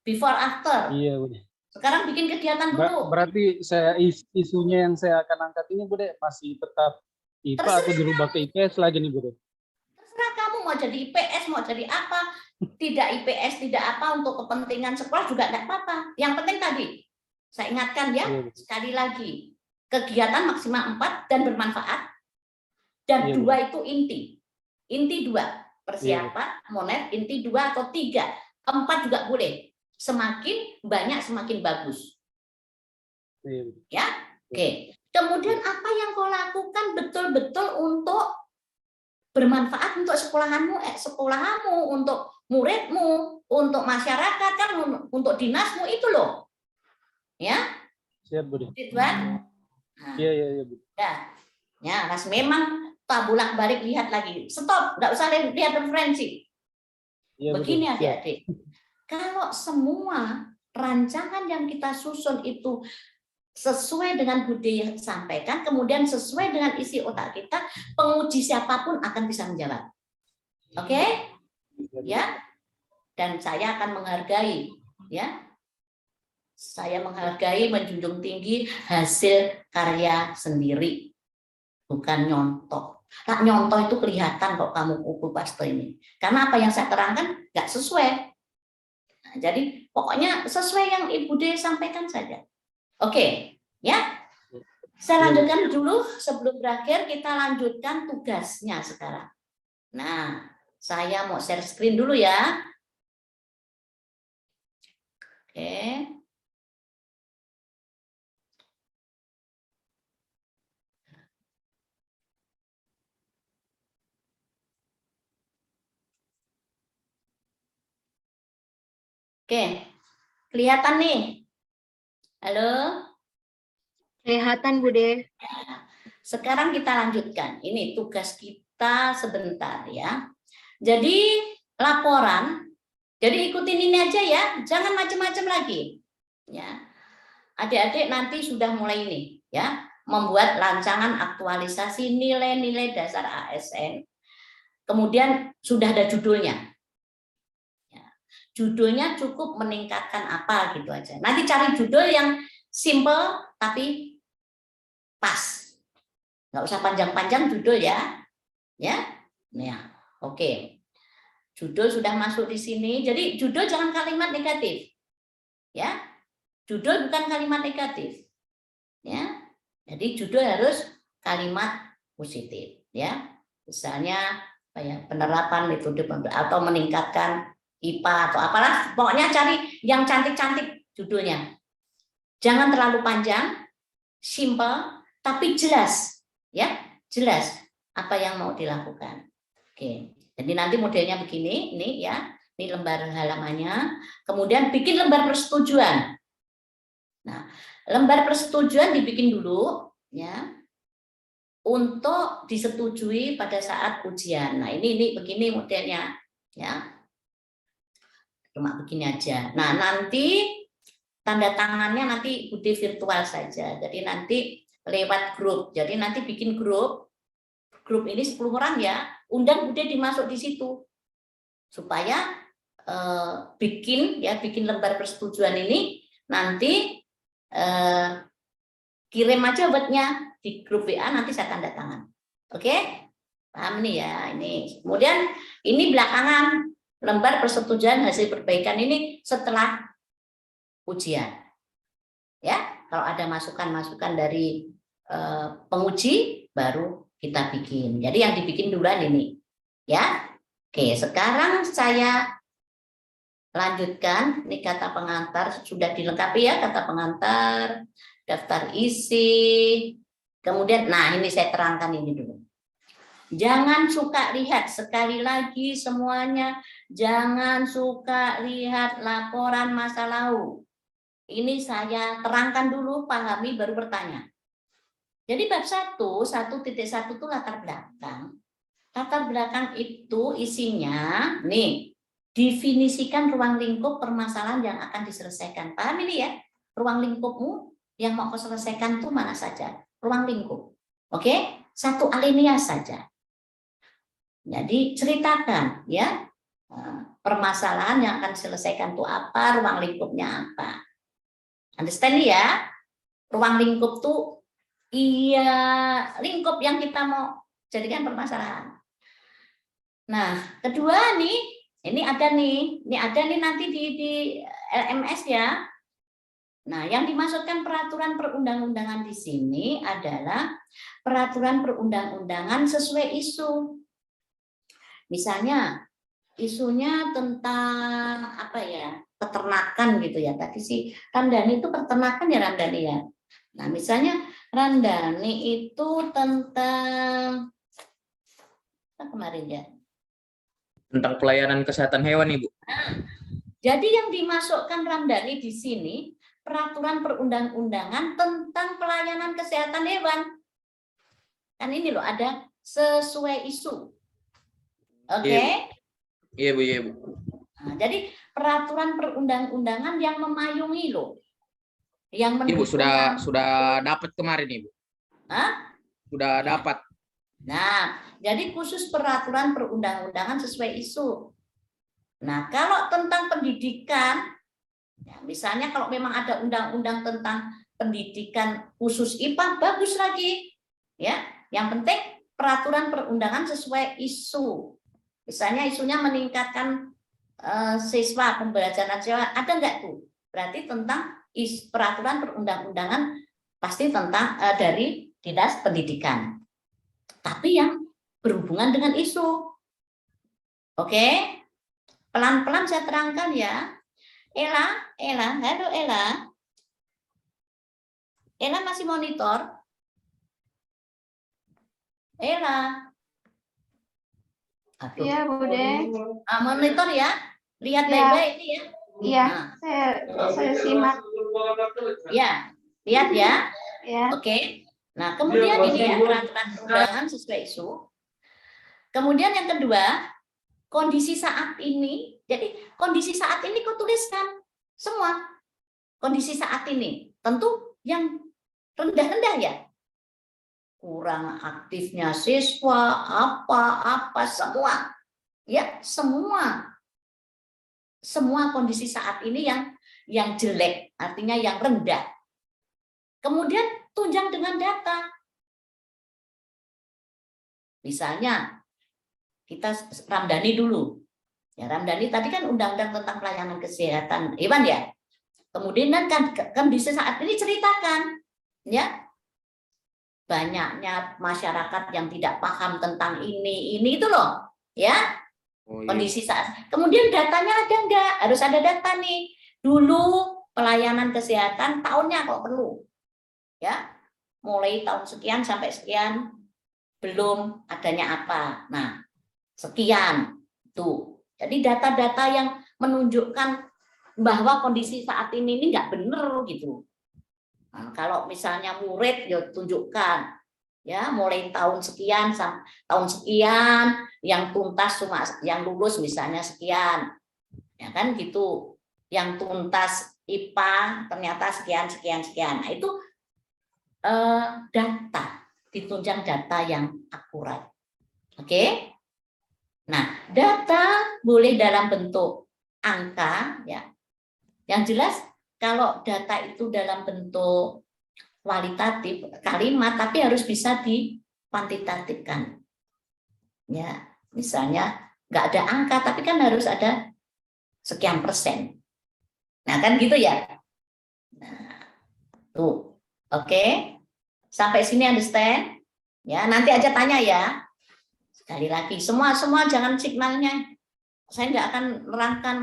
before after. Iya, Bude. Sekarang bikin kegiatan dulu. Berarti isunya yang saya akan angkat ini, Bude, masih tetap IPA atau dirubah ke IPS lagi nih, Bude? Terserah kamu mau jadi IPS, mau jadi apa. Tidak IPS, tidak apa, untuk kepentingan sekolah juga tidak apa-apa. Yang penting tadi, saya ingatkan ya, sekali lagi. Kegiatan maksimal 4 dan bermanfaat. Dan 2 itu inti. Inti 2. Persiapan, monet, inti 2 atau 3. 4 juga boleh. Semakin banyak semakin bagus. Ya, oke. Kemudian apa yang kau lakukan betul-betul untuk bermanfaat untuk sekolahmu, untuk muridmu, untuk masyarakat, kan, untuk dinasmu itu loh. Ya, Siap, Bude. Ridwan. Nah, Iya, Bu. ya, Mas, memang tak bolak-balik lihat lagi. Stop, nggak usah lihat referensi. Iya, Bude. Begini Siap. adik-adik, kalau semua rancangan yang kita susun itu sesuai dengan Bude yang sampaikan, kemudian sesuai dengan isi otak kita, penguji siapapun akan bisa menjawab. Oke? Ya. Dan saya akan menghargai, ya. Saya menghargai, menjunjung tinggi hasil karya sendiri, bukan nyontok. Nah, nyontok itu kelihatan kok kamu kuku paste ini. Karena apa yang saya terangkan nggak sesuai. Nah, jadi pokoknya sesuai yang Ibu De sampaikan saja. Oke, ya. Saya lanjutkan dulu sebelum berakhir, kita lanjutkan tugasnya sekarang. Nah, saya mau share screen dulu ya. Oke. Oke, kelihatan nih. Halo. Kelihatan, Bude. Sekarang kita lanjutkan. Ini tugas kita sebentar ya. Jadi laporan. Jadi ikutin ini aja ya. Jangan macam-macam lagi. Ya. Adik-adik nanti sudah mulai ini ya, membuat rancangan aktualisasi nilai-nilai dasar ASN. Kemudian sudah ada judulnya. Ya. Judulnya cukup meningkatkan apa gitu aja. Nanti cari judul yang simple tapi pas. Nggak usah panjang-panjang judul ya. Ya. Nah, oke. Judul sudah masuk di sini. Jadi judul jangan kalimat negatif. Ya. Judul bukan kalimat negatif. Ya. Jadi judul harus kalimat positif, ya. Misalnya apa ya, penerapan metode atau meningkatkan IPA atau apalah, pokoknya cari yang cantik-cantik judulnya. Jangan terlalu panjang, simple tapi jelas. Ya, jelas apa yang mau dilakukan. Oke, jadi nanti modelnya begini, ini ya, ini lembar halamannya. Kemudian bikin lembar persetujuan. Nah, lembar persetujuan dibikin dulu, ya, untuk disetujui pada saat ujian. Nah, ini begini modelnya, ya, cuma begini aja. Nah, nanti tanda tangannya nanti Bude virtual saja. Jadi nanti lewat grup. Jadi nanti bikin grup ini 10 orang ya, undang Bude dimasuk di situ supaya bikin lembar persetujuan ini, nanti kirim aja buatnya di grup WA, nanti saya tanda tangan. Oke? Paham nih ya ini. Kemudian ini belakangan lembar persetujuan hasil perbaikan ini setelah ujian. Ya, kalau ada masukan-masukan dari penguji baru kita bikin. Jadi yang dibikin duluan ini, ya. Oke, sekarang saya lanjutkan. Ini kata pengantar sudah dilengkapi ya, kata pengantar, daftar isi. Kemudian, nah ini saya terangkan ini dulu. Jangan suka lihat, sekali lagi semuanya, jangan suka lihat laporan masa lalu. Ini saya terangkan dulu, pahami, baru bertanya. Jadi bab 1.1 itu latar belakang. Latar belakang itu isinya, nih, definisikan ruang lingkup permasalahan yang akan diselesaikan. Paham ini ya? Ruang lingkupmu yang mau kau selesaikan itu mana saja? Ruang lingkup. Oke? Satu alinea saja. Jadi ceritakan ya, permasalahan yang akan diselesaikan itu apa, ruang lingkupnya apa. Understand ya? Ruang lingkup tuh iya lingkup yang kita mau jadikan permasalahan. Nah, kedua nih, ini ada nih nanti di LMS ya. Nah, yang dimaksudkan peraturan perundang-undangan di sini adalah peraturan perundang-undangan sesuai isu. Misalnya isunya tentang apa ya, peternakan gitu ya. Tadi si Ramdhani itu peternakan ya Ramdhani ya. Nah, misalnya Ramdhani itu tentang kemarin ya. Tentang pelayanan kesehatan hewan, Ibu. Jadi yang dimasukkan Ramdhani di sini peraturan perundang-undangan tentang pelayanan kesehatan hewan. Kan ini loh ada sesuai isu. Oke? Iya, Bu, iya, Bu. Nah, jadi peraturan perundang-undangan yang memayungi loh. Yang Ibu mendukung. sudah dapat kemarin, Ibu. Hah? Sudah dapat. Nah, jadi khusus peraturan perundang-undangan sesuai isu. Nah, kalau tentang pendidikan, ya misalnya kalau memang ada undang-undang tentang pendidikan khusus IPA, bagus lagi. Ya, yang penting peraturan perundangan sesuai isu. Misalnya isunya meningkatkan siswa, pembelajaran siswa, ada nggak tuh? Berarti tentang peraturan perundang-undangan pasti tentang dari Dinas Pendidikan. Tapi yang berhubungan dengan isu. Oke? Pelan-pelan saya terangkan ya. Ella, halo Ella. Ella masih monitor? Ella. Aduh. Iya, Bude. Monitor ya. Lihat Ya. baik-baik ini ya. Iya, Nah. saya simak. Ya, lihat ya. Ya. Oke. Nah, kemudian ini ya peraturan perundangan sesuai isu. Kemudian yang kedua, kondisi saat ini. Jadi kondisi saat ini kau tuliskan semua. Kondisi saat ini. Tentu yang rendah-rendah ya. Kurang aktifnya siswa, apa-apa semua. Ya, semua. Semua kondisi saat ini yang jelek, artinya yang rendah. Kemudian tunjang dengan data. Misalnya kita Ramdhani dulu. Ya, Ramdhani tadi kan undang-undang tentang pelayanan kesehatan hewan ya. Kemudian kan bisa saat ini ceritakan ya banyaknya masyarakat yang tidak paham tentang ini itu loh ya. Oh, iya. Kondisi saat. Kemudian datanya ada enggak? Harus ada data nih. Dulu pelayanan kesehatan tahunnya kok perlu. Ya. Mulai tahun sekian sampai sekian belum adanya apa. Nah, sekian tuh. Jadi data-data yang menunjukkan bahwa kondisi saat ini enggak benar gitu. Nah, kalau misalnya murid ya tunjukkan ya mulai tahun sekian sampai tahun sekian yang tuntas cuma yang lulus misalnya sekian ya kan gitu, yang tuntas IPA ternyata sekian. Nah itu data, ditunjang data yang akurat. Oke. Nah data boleh dalam bentuk angka ya, yang jelas kalau data itu dalam bentuk kualitatif kalimat, tapi harus bisa dikuantitatifkan. Ya, misalnya nggak ada angka, tapi kan harus ada sekian persen. Nah, kan gitu ya. Nah, tuh, oke. Sampai sini understand? Ya, nanti aja tanya ya. Sekali lagi, semua jangan signalnya. Saya nggak akan nerangkan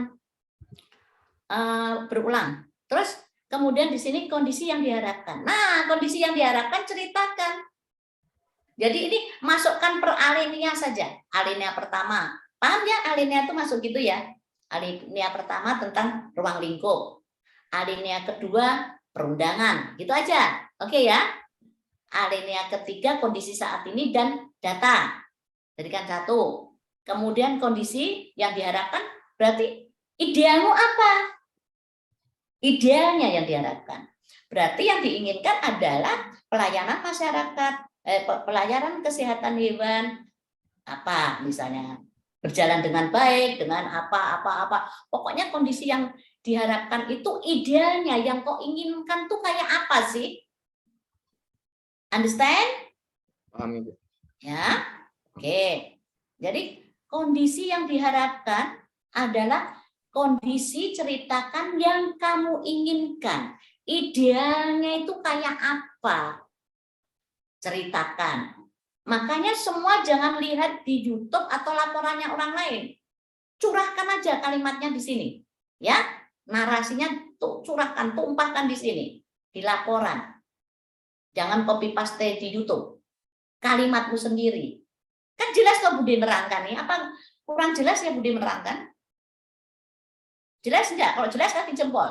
berulang. Terus kemudian di sini kondisi yang diharapkan. Nah, kondisi yang diharapkan ceritakan. Jadi ini masukkan per alinea saja. Alinea pertama. Paham ya alinea itu masuk gitu ya. Alinea pertama tentang ruang lingkup. Alinea kedua perundangan. Gitu aja. Oke ya. Alinea ketiga kondisi saat ini dan data. Jadikan satu. Kemudian kondisi yang diharapkan berarti idealmu apa? Idealnya yang diharapkan. Berarti yang diinginkan adalah pelayanan masyarakat, pelayanan kesehatan hewan, apa misalnya berjalan dengan baik, dengan apa. Pokoknya kondisi yang diharapkan itu idealnya, yang kau inginkan tuh kayak apa sih? Understand? Paham, Ibu. Ya, oke. Jadi kondisi yang diharapkan adalah kondisi ceritakan yang kamu inginkan. Idealnya itu kayak apa? Ceritakan. Makanya semua jangan lihat di YouTube atau laporannya orang lain. Curahkan aja kalimatnya di sini. Ya, narasinya tuh curahkan, tumpahkan di sini. Di laporan. Jangan copy paste di YouTube. Kalimatmu sendiri. Kan jelas kok Budi nerangkan nih. Apa kurang jelas ya Budi menerangkan? Jelas enggak? Kalau jelas kasih jempol.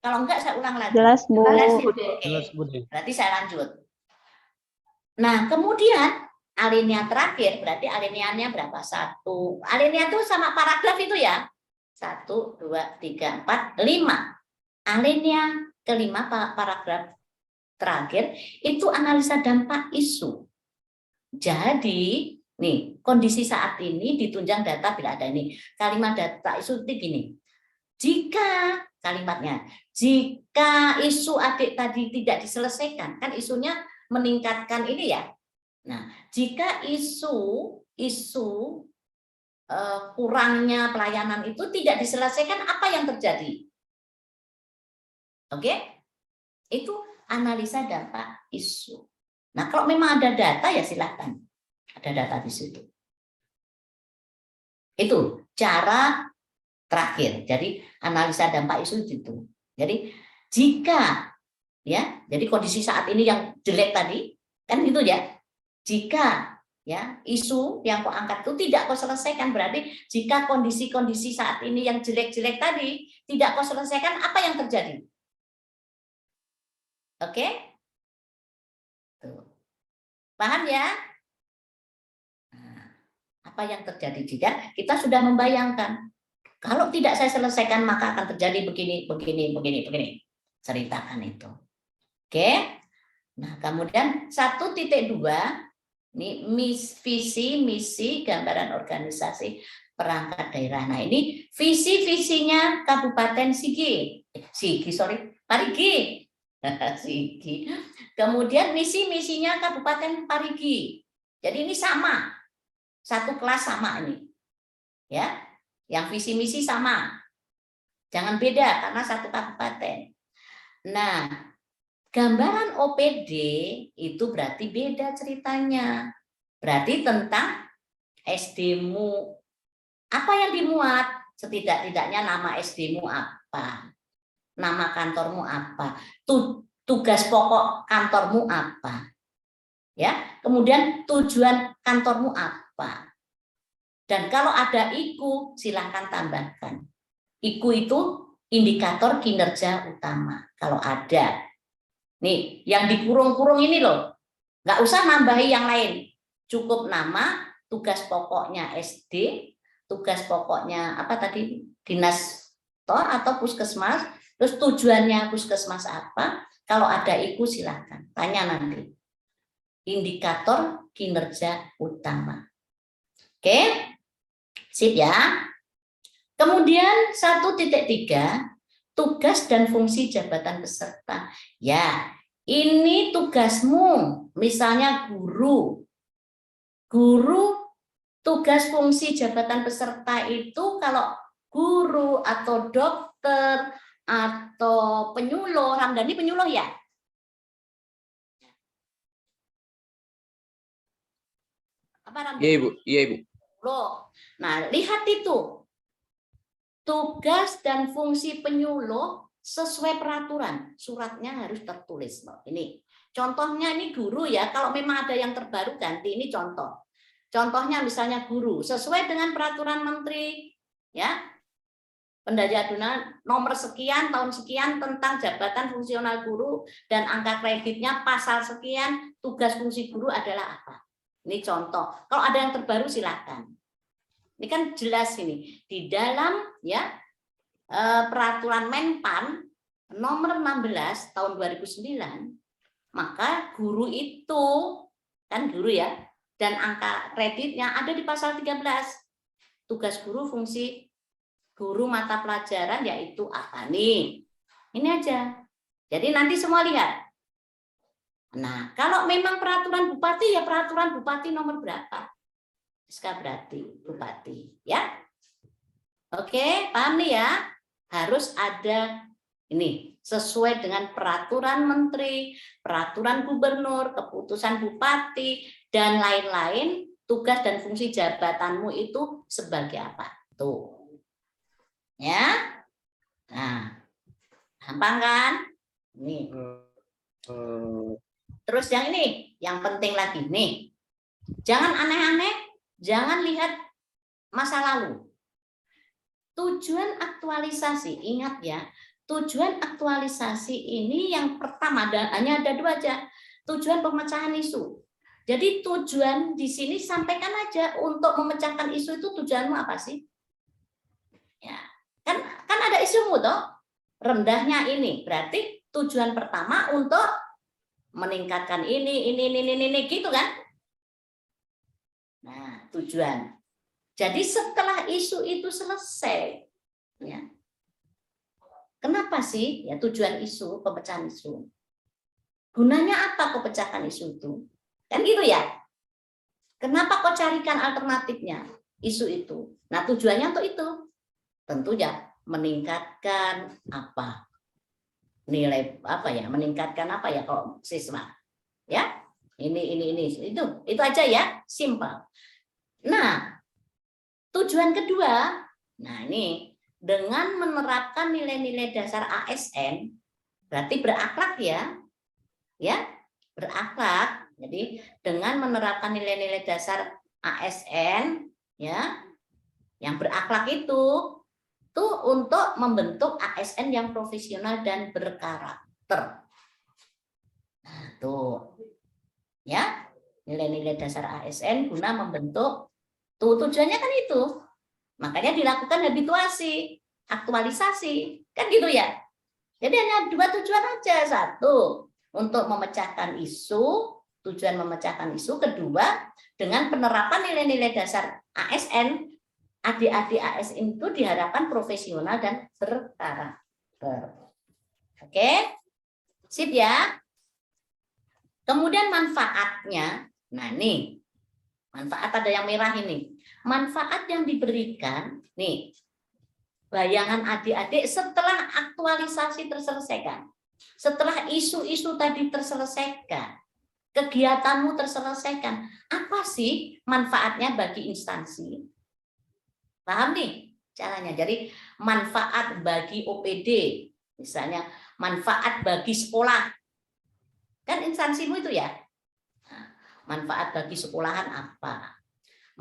Kalau enggak saya ulang lagi. Jelas, Bu. Jelas, ya? Bude. Oke. Jelas, Bude. Berarti saya lanjut. Nah, kemudian alinea terakhir, berarti alineanya berapa? 1. Alinea itu sama paragraf itu ya. 1, 2, 3, 4, 5. Alinea kelima paragraf terakhir itu analisa dampak isu. Jadi, nih, kondisi saat ini ditunjang data bila ada ini. Kalimat data isu itu gini. Jika kalimatnya, jika isu adik tadi tidak diselesaikan, kan isunya meningkatkan ini ya. Nah, jika isu kurangnya pelayanan itu tidak diselesaikan, apa yang terjadi? Oke, itu analisa dampak isu. Nah, kalau memang ada data ya silakan, ada data di situ. Itu cara terakhir. Jadi analisa dampak isu itu. Jadi jika ya, jadi kondisi saat ini yang jelek tadi kan itu ya. Jika ya isu yang kau angkat itu tidak kau selesaikan, berarti jika kondisi-kondisi saat ini yang jelek-jelek tadi tidak kau selesaikan, apa yang terjadi? Oke? Tuh. Paham ya? Nah, apa yang terjadi jika kita sudah membayangkan kalau tidak saya selesaikan maka akan terjadi begini. Ceritakan itu. Oke? Nah, kemudian 1.2 ini visi, misi, gambaran organisasi perangkat daerah. Nah, ini visi-visinya Kabupaten Parigi. Sigi. Kemudian misi-misinya Kabupaten Parigi. Jadi ini sama. Satu kelas sama ini. Ya. Yang visi misi sama. Jangan beda karena satu kabupaten. Nah, gambaran OPD itu berarti beda ceritanya. Berarti tentang SD-mu. Apa yang dimuat? Setidak-tidaknya nama SD-mu apa? Nama kantormu apa? Tugas pokok kantormu apa? Ya, kemudian tujuan kantormu apa? Dan kalau ada IKU, silahkan tambahkan. IKU itu indikator kinerja utama. Kalau ada. Nih, yang dikurung-kurung ini loh. Nggak usah nambahi yang lain. Cukup nama, tugas pokoknya SD, tugas pokoknya apa tadi? Dinas atau puskesmas, terus tujuannya puskesmas apa? Kalau ada IKU silahkan. Tanya nanti. Indikator kinerja utama. Oke? Sip ya. Kemudian 1.3 tugas dan fungsi jabatan peserta. Ya, ini tugasmu. Misalnya guru. Guru tugas fungsi jabatan peserta itu kalau guru atau dokter atau penyuluh, Ramdhani penyuluh ya? Apa Ramdhani? Iya, Ibu. Iya, Ibu. Loh. Nah, lihat itu. Tugas dan fungsi penyuluh sesuai peraturan. Suratnya harus tertulis. Loh. Ini contohnya ini guru ya. Kalau memang ada yang terbaru ganti. Ini contoh. Contohnya misalnya guru. Sesuai dengan peraturan menteri. Ya. Pendayagunan nomor sekian tahun sekian tentang jabatan fungsional guru dan angka kreditnya pasal sekian, tugas fungsi guru adalah apa? Ini contoh. Kalau ada yang terbaru silakan. Ini kan jelas ini di dalam ya peraturan Menpan nomor 16 tahun 2009, maka guru itu kan guru ya, dan angka kreditnya ada di pasal 13. Tugas guru, fungsi guru, mata pelajaran yaitu apa nih? Ini aja. Jadi nanti semua lihat. Nah, kalau memang peraturan bupati ya peraturan bupati nomor berapa? SK berarti bupati, ya. Oke, paham nih ya? Harus ada ini sesuai dengan peraturan menteri, peraturan gubernur, keputusan bupati dan lain-lain. Tugas dan fungsi jabatanmu itu sebagai apa? Tuh. Ya. Nah, gampang kan? Nih. Terus yang ini, yang penting lagi nih. Jangan aneh-aneh Jangan lihat masa lalu. Tujuan aktualisasi, ingat ya, tujuan aktualisasi ini yang pertama hanya ada 2 aja. Tujuan pemecahan isu. Jadi tujuan di sini sampaikan aja untuk memecahkan isu itu tujuanmu apa sih? Ya, kan ada isumu toh. Rendahnya ini berarti tujuan pertama untuk meningkatkan ini gitu kan? Nah, tujuan. Jadi setelah isu itu selesai, ya, kenapa sih ya tujuan isu, pemecahan isu? Gunanya apa pemecahan isu itu? Kan gitu ya? Kenapa kau carikan alternatifnya isu itu? Nah, tujuannya untuk itu. Tentu ya meningkatkan apa? Nilai apa ya? Meningkatkan apa ya kalau siswa? Ya? Ini itu aja ya, simpel. Nah, tujuan kedua, nah ini dengan menerapkan nilai-nilai dasar ASN, berarti berakhlak ya berakhlak. Jadi dengan menerapkan nilai-nilai dasar ASN, ya, yang berakhlak itu tuh untuk membentuk ASN yang profesional dan berkarakter. Nah, tuh, ya, nilai-nilai dasar ASN guna membentuk. Tuh tujuannya kan itu. Makanya dilakukan habituasi, aktualisasi. Kan gitu ya. Jadi hanya 2 tujuan aja. 1, untuk memecahkan isu, tujuan memecahkan isu. Kedua, dengan penerapan nilai-nilai dasar ASN, adik-adik ASN itu diharapkan profesional dan berkarakter. Oke? Sip ya. Kemudian manfaatnya. Nah, nih. Manfaat ada yang merah ini. Manfaat yang diberikan, nih, bayangan adik-adik setelah aktualisasi terselesaikan. Setelah isu-isu tadi terselesaikan, kegiatanmu terselesaikan. Apa sih manfaatnya bagi instansi? Paham nih caranya? Jadi manfaat bagi OPD, misalnya manfaat bagi sekolah. Kan instansimu itu ya? Manfaat bagi sekolahan apa?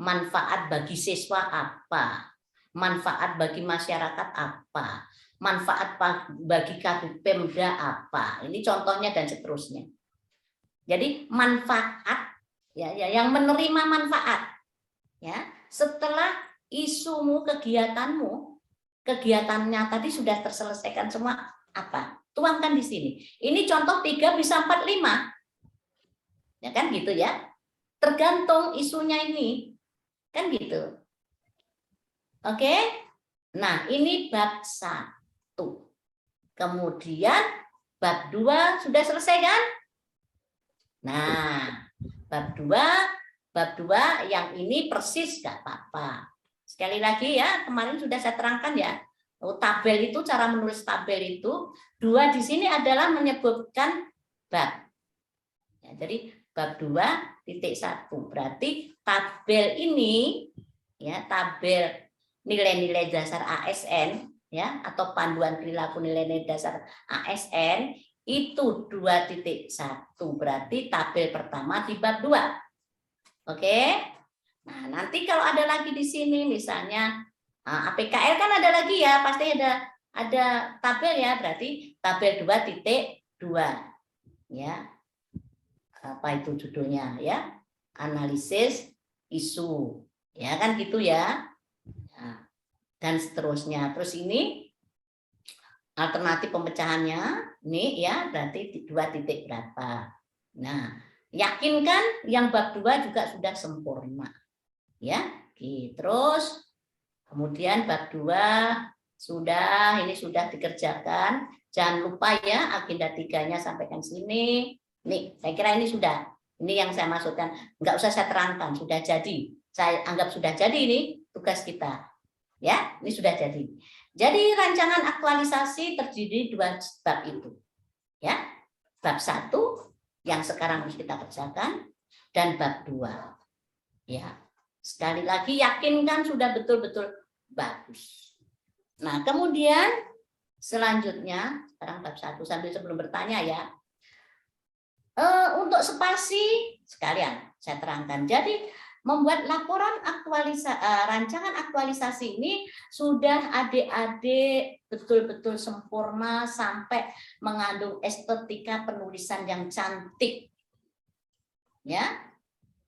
Manfaat bagi siswa apa? Manfaat bagi masyarakat apa? Manfaat bagi Pemda apa? Ini contohnya dan seterusnya. Jadi manfaat ya yang menerima manfaat ya setelah isumu, kegiatannya tadi sudah terselesaikan semua apa? Tuangkan di sini. Ini contoh 3 bisa 4, 5. Ya kan gitu ya. Tergantung isunya ini. Kan gitu. Oke? Nah, ini bab 1. Kemudian bab 2 sudah selesai kan? Nah, bab 2 yang ini persis gak apa-apa. Sekali lagi ya, kemarin sudah saya terangkan ya. Tabel itu, cara menulis tabel itu 2 di sini adalah menyebutkan bab. Ya, jadi bab 2.1 berarti tabel ini ya, tabel nilai-nilai dasar ASN ya atau panduan perilaku nilai-nilai dasar ASN itu 2.1 berarti tabel pertama di bab 2. Oke? Nah, nanti kalau ada lagi di sini misalnya APKL kan ada lagi ya, pasti ada tabel ya, berarti tabel 2.2 ya. Apa itu judulnya ya, analisis isu ya kan gitu ya. Nah, dan seterusnya. Terus ini alternatif pemecahannya nih ya, berarti 2 titik berapa. Nah, yakinkan yang bab 2 juga sudah sempurna ya. Terus kemudian bab 2 ini sudah dikerjakan. Jangan lupa ya agenda 3-nya sampaikan sini. Nih, saya kira ini sudah. Ini yang saya maksudkan. Enggak usah saya terangkan, sudah jadi. Saya anggap sudah jadi ini tugas kita. Ya, ini sudah jadi. Jadi rancangan aktualisasi terdiri 2 bab itu. Ya. Bab 1 yang sekarang harus kita kerjakan dan bab 2. Ya. Sekali lagi yakinkan sudah betul-betul bagus. Nah, kemudian selanjutnya sekarang bab 1 sambil sebelum bertanya ya. Untuk spasi sekalian saya terangkan. Jadi membuat laporan rancangan aktualisasi ini sudah adik-adik betul-betul sempurna sampai mengandung estetika penulisan yang cantik. Ya.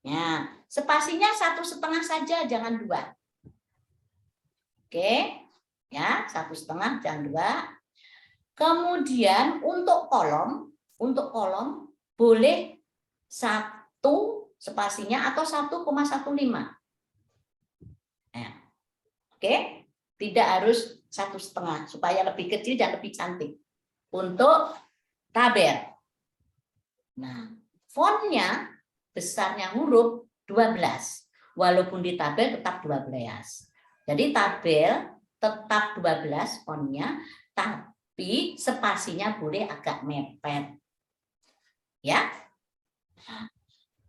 Ya, spasinya 1,5 saja, jangan 2. Oke. Ya, 1,5 jangan 2. Kemudian untuk kolom boleh 1 spasinya atau 1,15. Nah, oke, tidak harus 1,5 supaya lebih kecil dan lebih cantik. Untuk tabel. Nah, fontnya besarnya huruf 12. Walaupun di tabel tetap 12. Jadi tabel tetap 12 fontnya, tapi spasinya boleh agak mepet. Ya.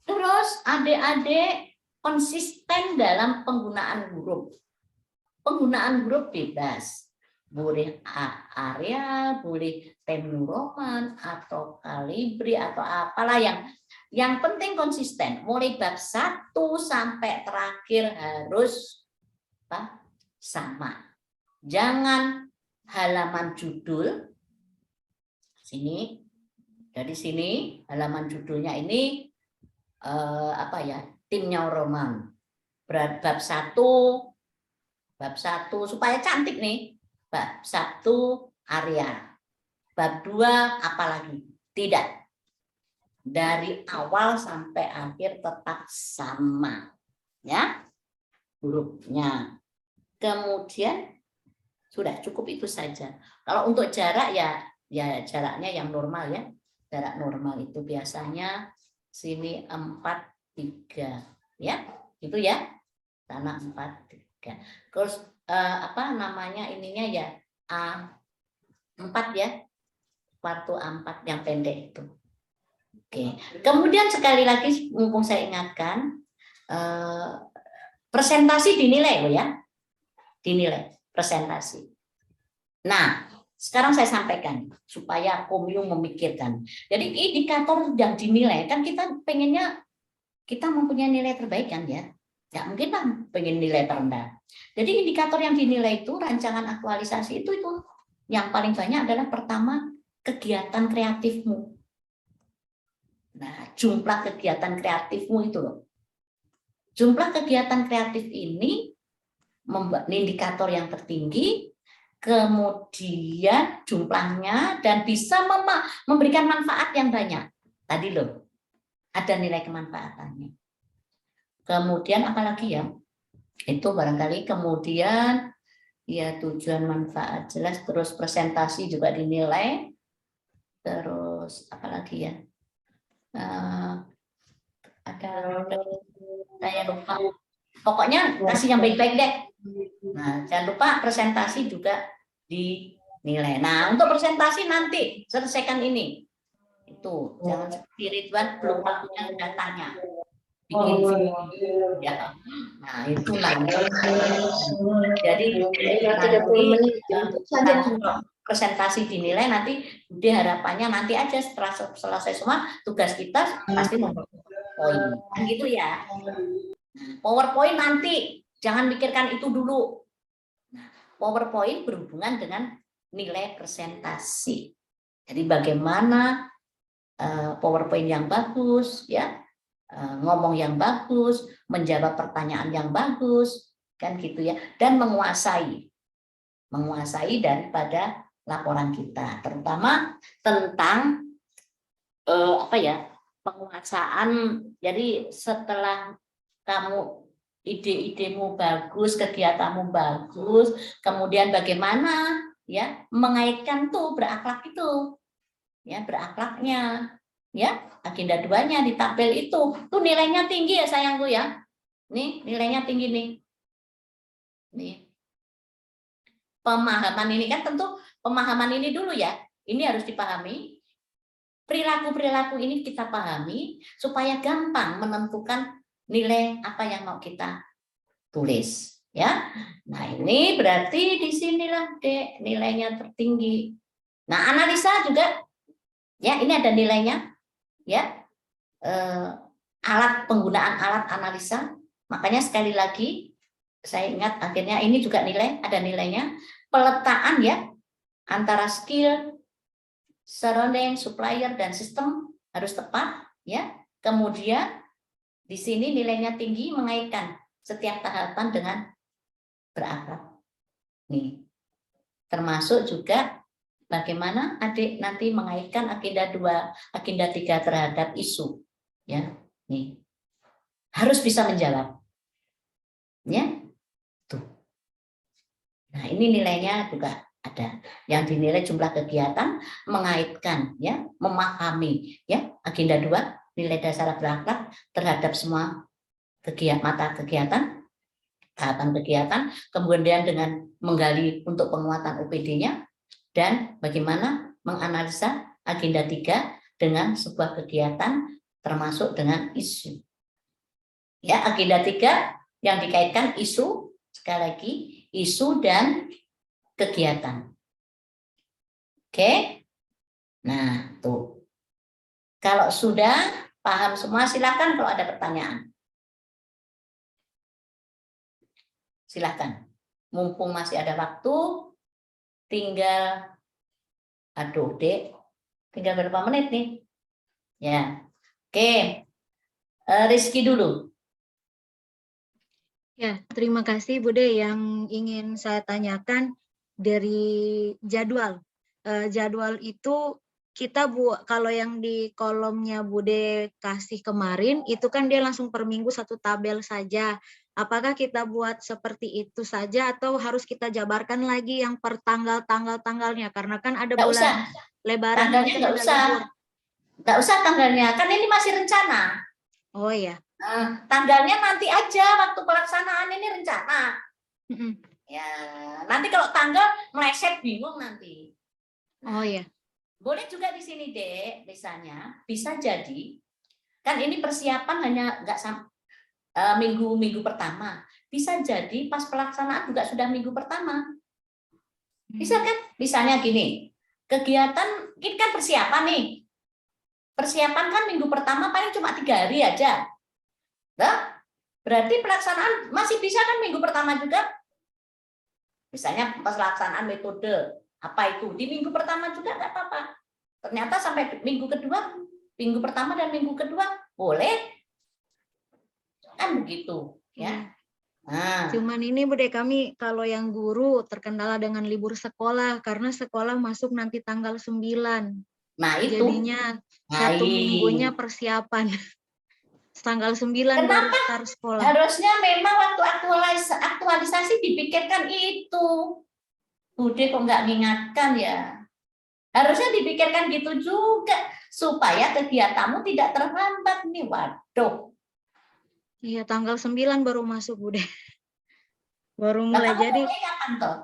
Terus adik-adik konsisten dalam penggunaan huruf. Penggunaan huruf bebas. Boleh Arial, boleh Times New Roman, atau Calibri, atau apalah yang penting konsisten. Mulai bab 1 sampai terakhir harus sama. Jangan halaman judul. Sini. Dari sini halaman judulnya ini Times New Roman. Bab 1 supaya cantik nih. Bab 1 Arial. Bab 2 apalagi? Tidak. Dari awal sampai akhir tetap sama. Ya. Hurufnya. Kemudian sudah cukup itu saja. Kalau untuk jarak ya jaraknya yang normal ya. Jarak normal itu biasanya sini 4,3 ya. Gitu ya. Sana 4,3. Terus ininya ya A4 ya. Waktu A4 yang pendek itu. Oke. Kemudian sekali lagi mumpung saya ingatkan presentasi dinilai loh ya. Dinilai presentasi. Nah, sekarang saya sampaikan supaya Komyu memikirkan. Jadi indikator yang dinilai kan kita pengennya kita mempunyai nilai terbaik kan ya. Ya mungkin lah pengen nilai terendah. Jadi indikator yang dinilai itu rancangan aktualisasi itu yang paling banyak adalah pertama kegiatan kreatifmu. Nah, jumlah kegiatan kreatifmu itu loh. Jumlah kegiatan kreatif ini membuat indikator yang tertinggi, kemudian jumlahnya dan bisa memberikan manfaat yang banyak. Tadi loh, ada nilai kemanfaatannya. Kemudian apalagi ya? Itu barangkali kemudian ya tujuan manfaat jelas, terus presentasi juga dinilai. Terus apalagi ya? Ada saya lupa. Pokoknya kasih yang baik-baik deh. Nah, jangan lupa presentasi juga dinilai. Nah, untuk presentasi nanti selesaikan ini. Itu jangan seperti Ridwan belum punya datanya. Bikin video ya. Nah, itu nanti. Jadi nanti presentasi dinilai nanti harapannya nanti aja setelah selesai semua tugas kita pasti membuat PowerPoint. Kan gitu ya. PowerPoint nanti jangan pikirkan itu dulu. PowerPoint berhubungan dengan nilai presentasi. Jadi bagaimana PowerPoint yang bagus ya. Ngomong yang bagus, menjawab pertanyaan yang bagus, kan gitu ya, dan menguasai daripada laporan kita, terutama tentang penguasaan. Jadi setelah kamu ide-idemu bagus, kegiatanmu bagus, kemudian bagaimana ya mengaitkan tuh berakhlak itu, ya berakhlaknya. Ya, agenda 2-nya di tabel itu. Tuh nilainya tinggi ya sayangku ya. Nih, nilainya tinggi nih. Nih. Pemahaman ini kan tentu pemahaman ini dulu ya. Ini harus dipahami. Perilaku-perilaku ini kita pahami supaya gampang menentukan nilai apa yang mau kita tulis, ya. Nah, ini berarti di sinilah Dek nilainya tertinggi. Nah, analisa juga ya, ini ada nilainya. Ya, penggunaan alat analisa Makanya sekali lagi saya ingat akhirnya ini juga ada nilainya, peletaan ya antara skill, surrounding, supplier dan sistem harus tepat ya. Kemudian di sini nilainya tinggi, mengaitkan setiap tahapan dengan berakrab. Nih. Termasuk juga bagaimana adik nanti mengaitkan agenda 2, agenda 3 terhadap isu ya. Nih. Harus bisa menjawab. Ya. Tuh. Nah, ini nilainya juga ada. Yang dinilai jumlah kegiatan, mengaitkan ya, memahami ya agenda 2, nilai dasar berakhlak terhadap semua mata kegiatan, tahapan kegiatan, kemudian dengan menggali untuk penguatan OPD-nya, dan bagaimana menganalisa agenda 3 dengan sebuah kegiatan termasuk dengan isu. Ya, agenda 3 yang dikaitkan isu, sekali lagi, isu dan kegiatan. Oke. Nah, tuh. Kalau sudah paham semua, silakan kalau ada pertanyaan. Silakan. Mumpung masih ada waktu, tinggal, aduh Dek, tinggal berapa menit nih? Ya, oke. Rizky dulu. Ya, terima kasih Bude. Yang ingin saya tanyakan dari jadwal. Jadwal itu kita kalau yang di kolomnya Bude kasih kemarin, itu kan dia langsung per minggu satu tabel saja. Apakah kita buat seperti itu saja atau harus kita jabarkan lagi yang per tanggalnya? Karena kan ada Nggak bulan usah. Lebaran. Tanggalnya nggak usah. Nggak usah tanggalnya, kan ini masih rencana. Oh ya. Nah, tanggalnya nanti aja waktu pelaksanaan, ini rencana. Ya, nanti kalau tanggal meleset bingung nanti. Oh ya. Boleh juga di sini Dek, misalnya bisa jadi kan ini persiapan hanya nggak minggu pertama. Bisa jadi pas pelaksanaan juga sudah minggu pertama. Bisa kan? Misalnya gini, kegiatan ini kan persiapan nih. Persiapan kan minggu pertama paling cuma 3 hari aja. Nah, berarti pelaksanaan masih bisa kan minggu pertama juga? Misalnya pelaksanaan metode apa itu di minggu pertama juga nggak apa-apa. Ternyata sampai minggu kedua, minggu pertama dan minggu kedua boleh kan begitu ya. Nah. Cuman ini Bude, kami kalau yang guru terkendala dengan libur sekolah karena sekolah masuk nanti tanggal 9. Nah itu. Jadinya satu minggunya persiapan. Tanggal 9 baru start sekolah. Harusnya memang waktu aktualisasi dipikirkan itu. Bude kok nggak mengingatkan ya. Harusnya dipikirkan gitu juga supaya kegiatanmu tidak terhambat nih. Waduh. Iya, tanggal 9 baru masuk Bude. Baru mulai. Jadi kapan toh?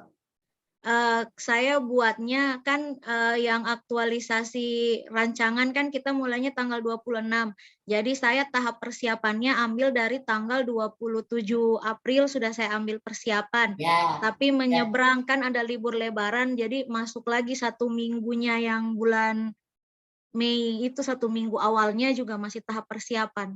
Saya buatnya kan yang aktualisasi rancangan kan kita mulainya tanggal 26. Jadi saya tahap persiapannya ambil dari tanggal 27 April sudah saya ambil persiapan. Ya. Tapi menyeberang kan ada libur Lebaran, jadi masuk lagi 1 minggunya yang bulan Mei itu 1 minggu awalnya juga masih tahap persiapan.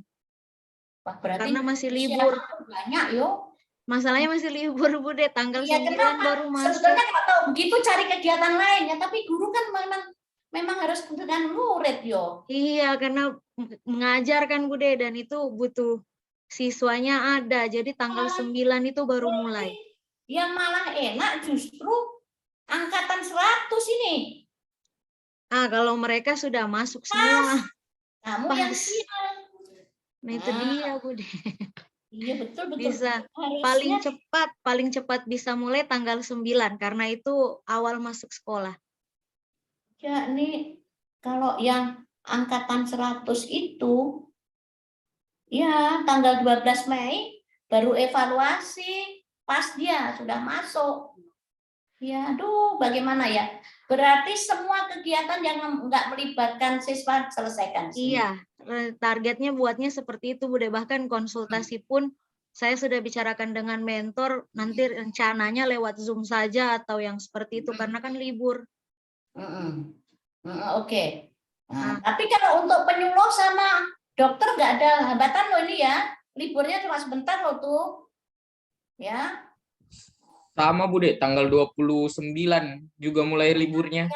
Wah, berarti karena masih libur. Banyak yo. Masalahnya masih libur Bude, tanggal 9 baru masuk. Sebetulnya kalau begitu cari kegiatan lainnya, tapi guru kan memang harus dengan murid yo. Iya, karena mengajar kan Bude, dan itu butuh siswanya ada, jadi tanggal 9 itu baru mulai. Yang malah enak justru angkatan 100 ini. Kalau mereka sudah masuk semua. Kamu yang siap. Nah itu dia Bude. Iya betul. Bisa paling cepat bisa mulai tanggal 9 karena itu awal masuk sekolah. Ya nih kalau yang angkatan 100 itu ya tanggal 12 Mei baru evaluasi pas dia sudah masuk. Ya aduh bagaimana ya? Berarti semua kegiatan yang nggak melibatkan siswa selesaikan. Iya, targetnya buatnya seperti itu Bude. Bahkan konsultasi pun saya sudah bicarakan dengan mentor, nanti rencananya lewat Zoom saja atau yang seperti itu karena kan libur. Oke. Nah, tapi kalau untuk penyuluh sama dokter nggak ada hambatan loh ini ya. liburnya cuma sebentar loh tuh. Ya, Sama Bude, tanggal 29 juga mulai liburnya.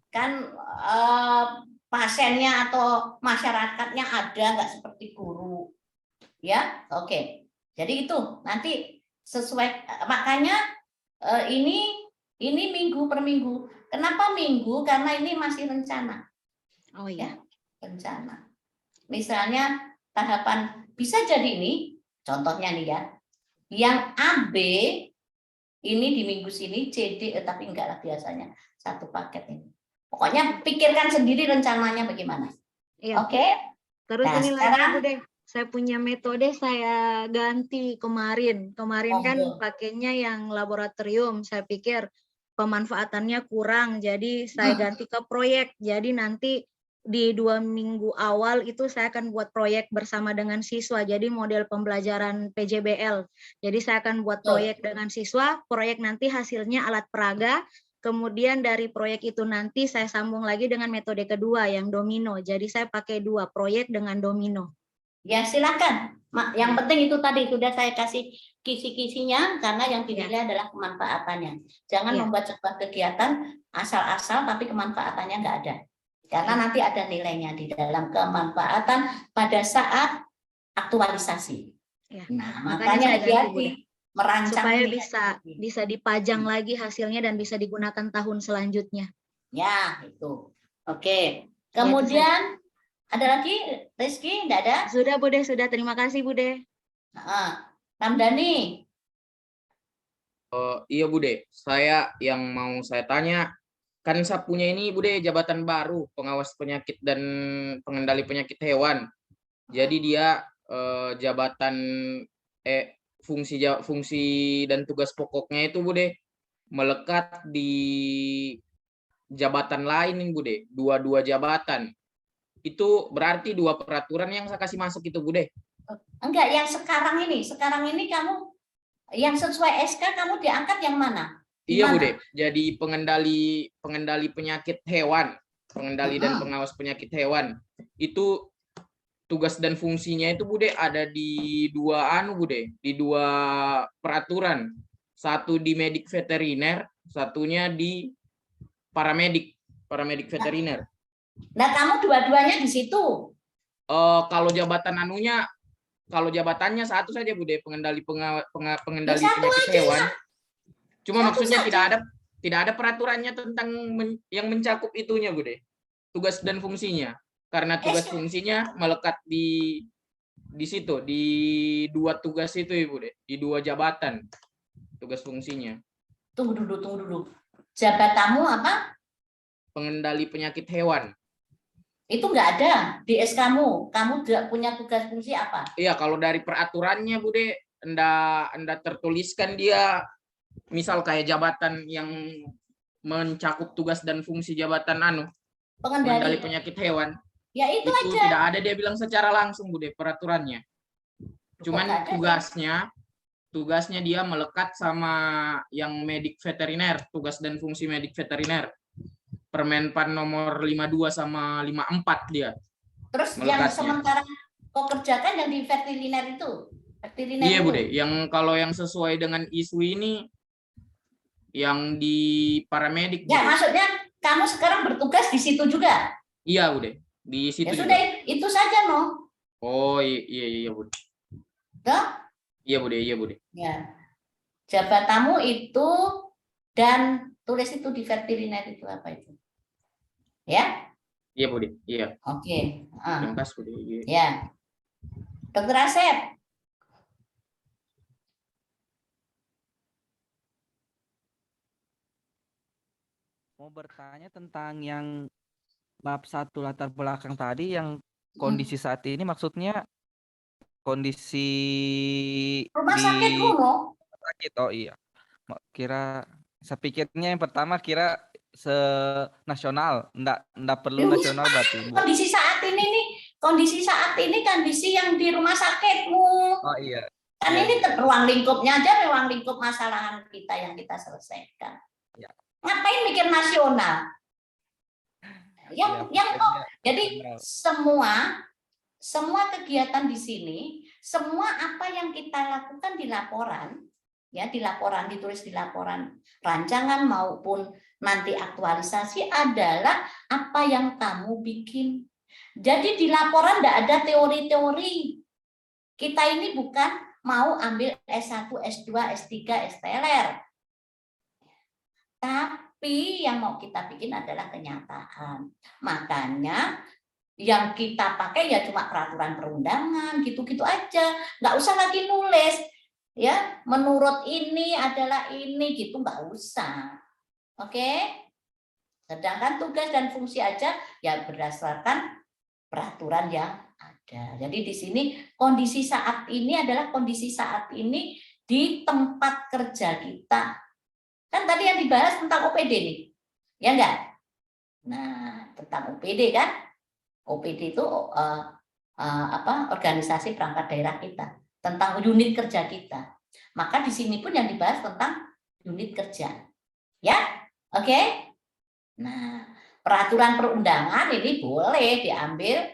kan pasiennya atau masyarakatnya ada nggak seperti guru. Ya, oke. Jadi itu nanti sesuai, makanya ini minggu per minggu. Kenapa minggu? Karena ini masih rencana. Oh ya. Rencana. Misalnya tahapan bisa jadi ini, contohnya nih ya, yang AB ini di minggu sini, CD tapi enggak lah biasanya satu paket ini. Pokoknya pikirkan sendiri rencananya bagaimana. Iya. Oke? Terus Nah, ini sekarang- lagi Bude, saya punya metode saya ganti kemarin. Kemarin kan Monggo. pakainya yang laboratorium, saya pikir pemanfaatannya kurang, jadi saya ganti ke proyek. Jadi nanti di 2 minggu awal itu saya akan buat proyek bersama dengan siswa, jadi model pembelajaran PJBL. Jadi saya akan buat proyek dengan siswa, proyek nanti hasilnya alat peraga, kemudian dari proyek itu nanti saya sambung lagi dengan metode kedua yang domino. Jadi saya pakai 2 proyek dengan domino. Ya silakan. Yang penting itu tadi sudah saya kasih kisi-kisinya karena yang dinilai adalah kemanfaatannya. Jangan Iya. membuat sebuah kegiatan asal-asal tapi kemanfaatannya nggak ada. Karena nanti ada nilainya di dalam kemanfaatan pada saat aktualisasi. Ya. Nah, Makanya makanya saya ganti, hati-hati Bunda. merancang Supaya ini bisa dipajang lagi hasilnya dan bisa digunakan tahun selanjutnya. Ya, itu. Oke. Kemudian ada lagi, Rizky? Enggak ada? Sudah Bude, sudah. Terima kasih Bude. Ramdhani. Iya Bude, saya yang mau saya tanya, kan saya punya ini Bude jabatan baru, pengawas penyakit dan pengendali penyakit hewan. Jadi dia jabatan fungsi dan tugas pokoknya itu Bude melekat di jabatan lain nih Bude, dua jabatan. Itu berarti 2 peraturan yang saya kasih masuk itu Bude. Enggak, yang sekarang ini. Sekarang ini kamu yang sesuai SK kamu diangkat yang mana? Iya Bude, jadi pengendali penyakit hewan, pengendali dan pengawas penyakit hewan. Itu tugas dan fungsinya itu Bude ada di 2 Bude, di 2 peraturan. Satu di medik veteriner, satunya di paramedik veteriner. Nah, kamu dua-duanya di situ. Kalau jabatannya satu saja Bude, pengendali pengendali Satu penyakit aja, hewan. Cuma Satu maksudnya saja. tidak ada peraturannya tentang yang mencakup itunya Bude. Tugas dan fungsinya. Karena tugas fungsinya melekat di situ, di 2 tugas itu Ibu deh, di 2 jabatan tugas fungsinya. Tunggu dulu. Jabatanmu apa? Pengendali penyakit hewan. Itu enggak ada di SK-mu. Kamu tidak punya tugas fungsi apa? Iya, kalau dari peraturannya Bude, Anda tertuliskan dia misal kayak jabatan yang mencakup tugas dan fungsi jabatan pengendali penyakit hewan. Ya itu aja. Tidak ada dia bilang secara langsung Bude peraturannya. Cuman tugasnya dia melekat sama yang medik veteriner, tugas dan fungsi medik veteriner. Permenpan nomor 52 sama 54 dia. Terus melekatnya. Yang sementara kau kerjakan yang di veteriner itu? Iya Bude, yang kalau yang sesuai dengan isu ini yang di paramedik. Ya, Bude. Maksudnya kamu sekarang bertugas di situ juga? Iya Bude, di situ. Ya sudah, itu saja no. Oh iya Bude. Tuh? Iya Bude. Ya. Jabatanmu itu dan tulis itu di veteriner itu apa itu? Ya? Iya Bude, iya. Oke. Terima kasih Bude. Iya. Ya. Dokter Asep. Mau bertanya tentang yang bab 1 latar belakang tadi yang kondisi saat ini, maksudnya kondisi rumah sakit Uno. Sakit. Oh iya. Saya pikirnya yang pertama kira nasional, enggak perlu nasional berarti. Kondisi saat ini nih, kondisi yang di rumah sakitmu. Oh iya. Kan ini ruang lingkupnya aja, ruang lingkup masalah kita yang kita selesaikan. Ya. Ngapain mikir nasional? Jadi semua semua kegiatan di sini, semua apa yang kita lakukan di laporan, ya di laporan, ditulis di laporan rancangan maupun nanti aktualisasi adalah apa yang kamu bikin. Jadi di laporan tidak ada teori-teori. Kita ini bukan mau ambil S1, S2, S3, STLR. Tapi yang mau kita bikin adalah kenyataan. Makanya yang kita pakai ya cuma peraturan perundangan, gitu-gitu aja. Nggak usah lagi nulis. Ya, menurut ini adalah ini, gitu nggak usah. Oke? Sedangkan tugas dan fungsi aja ya berdasarkan peraturan yang ada. Jadi di sini kondisi saat ini adalah kondisi saat ini di tempat kerja kita. Kan tadi yang dibahas tentang OPD nih. Ya enggak? Nah, tentang OPD kan? OPD itu organisasi perangkat daerah kita, tentang unit kerja kita. Maka di sini pun yang dibahas tentang unit kerja. Ya? Oke? Nah, peraturan perundangan ini boleh diambil,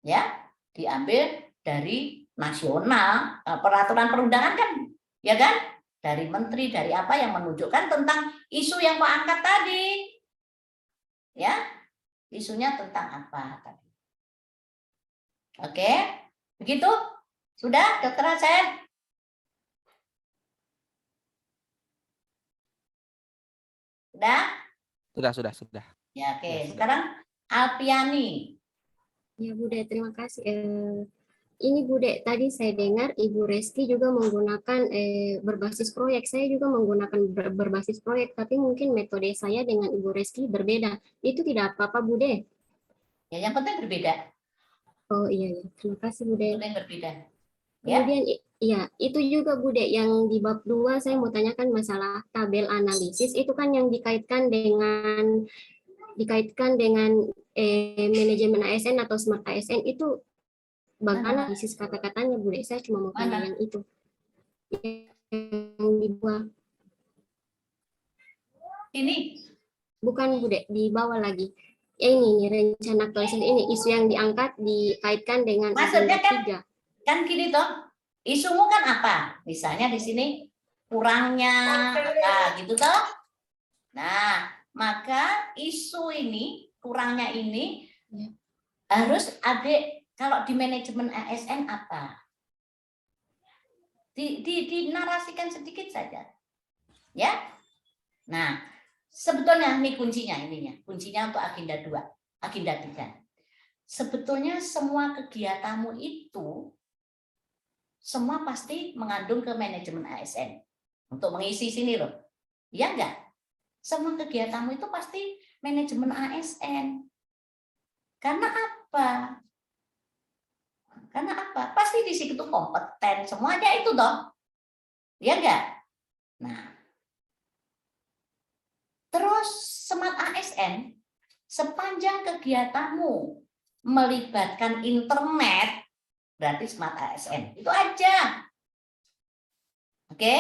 ya, diambil dari nasional. Peraturan perundangan kan, ya kan, dari menteri, dari apa yang menunjukkan tentang isu yang mau angkat tadi, ya, isunya tentang apa tadi. Oke, begitu, sudah, Dokter Asep? Sudah? Sudah. Ya, oke. Ya, sudah. Sekarang Alpiani. Ya, Bude, terima kasih. Ini Bude, tadi saya dengar Ibu Reski juga menggunakan berbasis proyek. Saya juga menggunakan berbasis proyek, tapi mungkin metode saya dengan Ibu Reski berbeda. Itu tidak apa-apa, Bude? Ya, yang penting berbeda. Oh iya, terima kasih, Bude. Yang penting berbeda. Ya. Kemudian, ya, itu juga Bude, yang di bab 2 saya mau tanyakan masalah tabel analisis. Itu kan yang dikaitkan dengan manajemen ASN atau Smart ASN itu bagaimana analisis kata-katanya, Bude? Saya cuma mau tanya yang itu. Yang di bawah. Ini? Bukan, Bude, di bawah lagi. Ini rencana aktualisasi ini, isu yang diangkat dikaitkan dengan maksudnya agenda 3. Kan gini toh, isumu kan apa? Misalnya di sini kurangnya apa gitu toh. Nah, maka isu ini, kurangnya ini harus ada. Kalau di manajemen ASN apa? Dinarasikan sedikit saja. Ya. Nah, sebetulnya ini kuncinya ininya. Kuncinya untuk agenda 2, agenda 3. Sebetulnya semua kegiatanmu itu semua pasti mengandung ke manajemen ASN. Untuk mengisi sini loh. Ya enggak? Semua kegiatanmu itu pasti manajemen ASN. Karena apa? Karena apa? Pasti di situ kompeten semuanya itu dong. Ya enggak? Nah. Terus Smart ASN sepanjang kegiatanmu melibatkan internet berarti Smart ASN. Itu aja. Oke?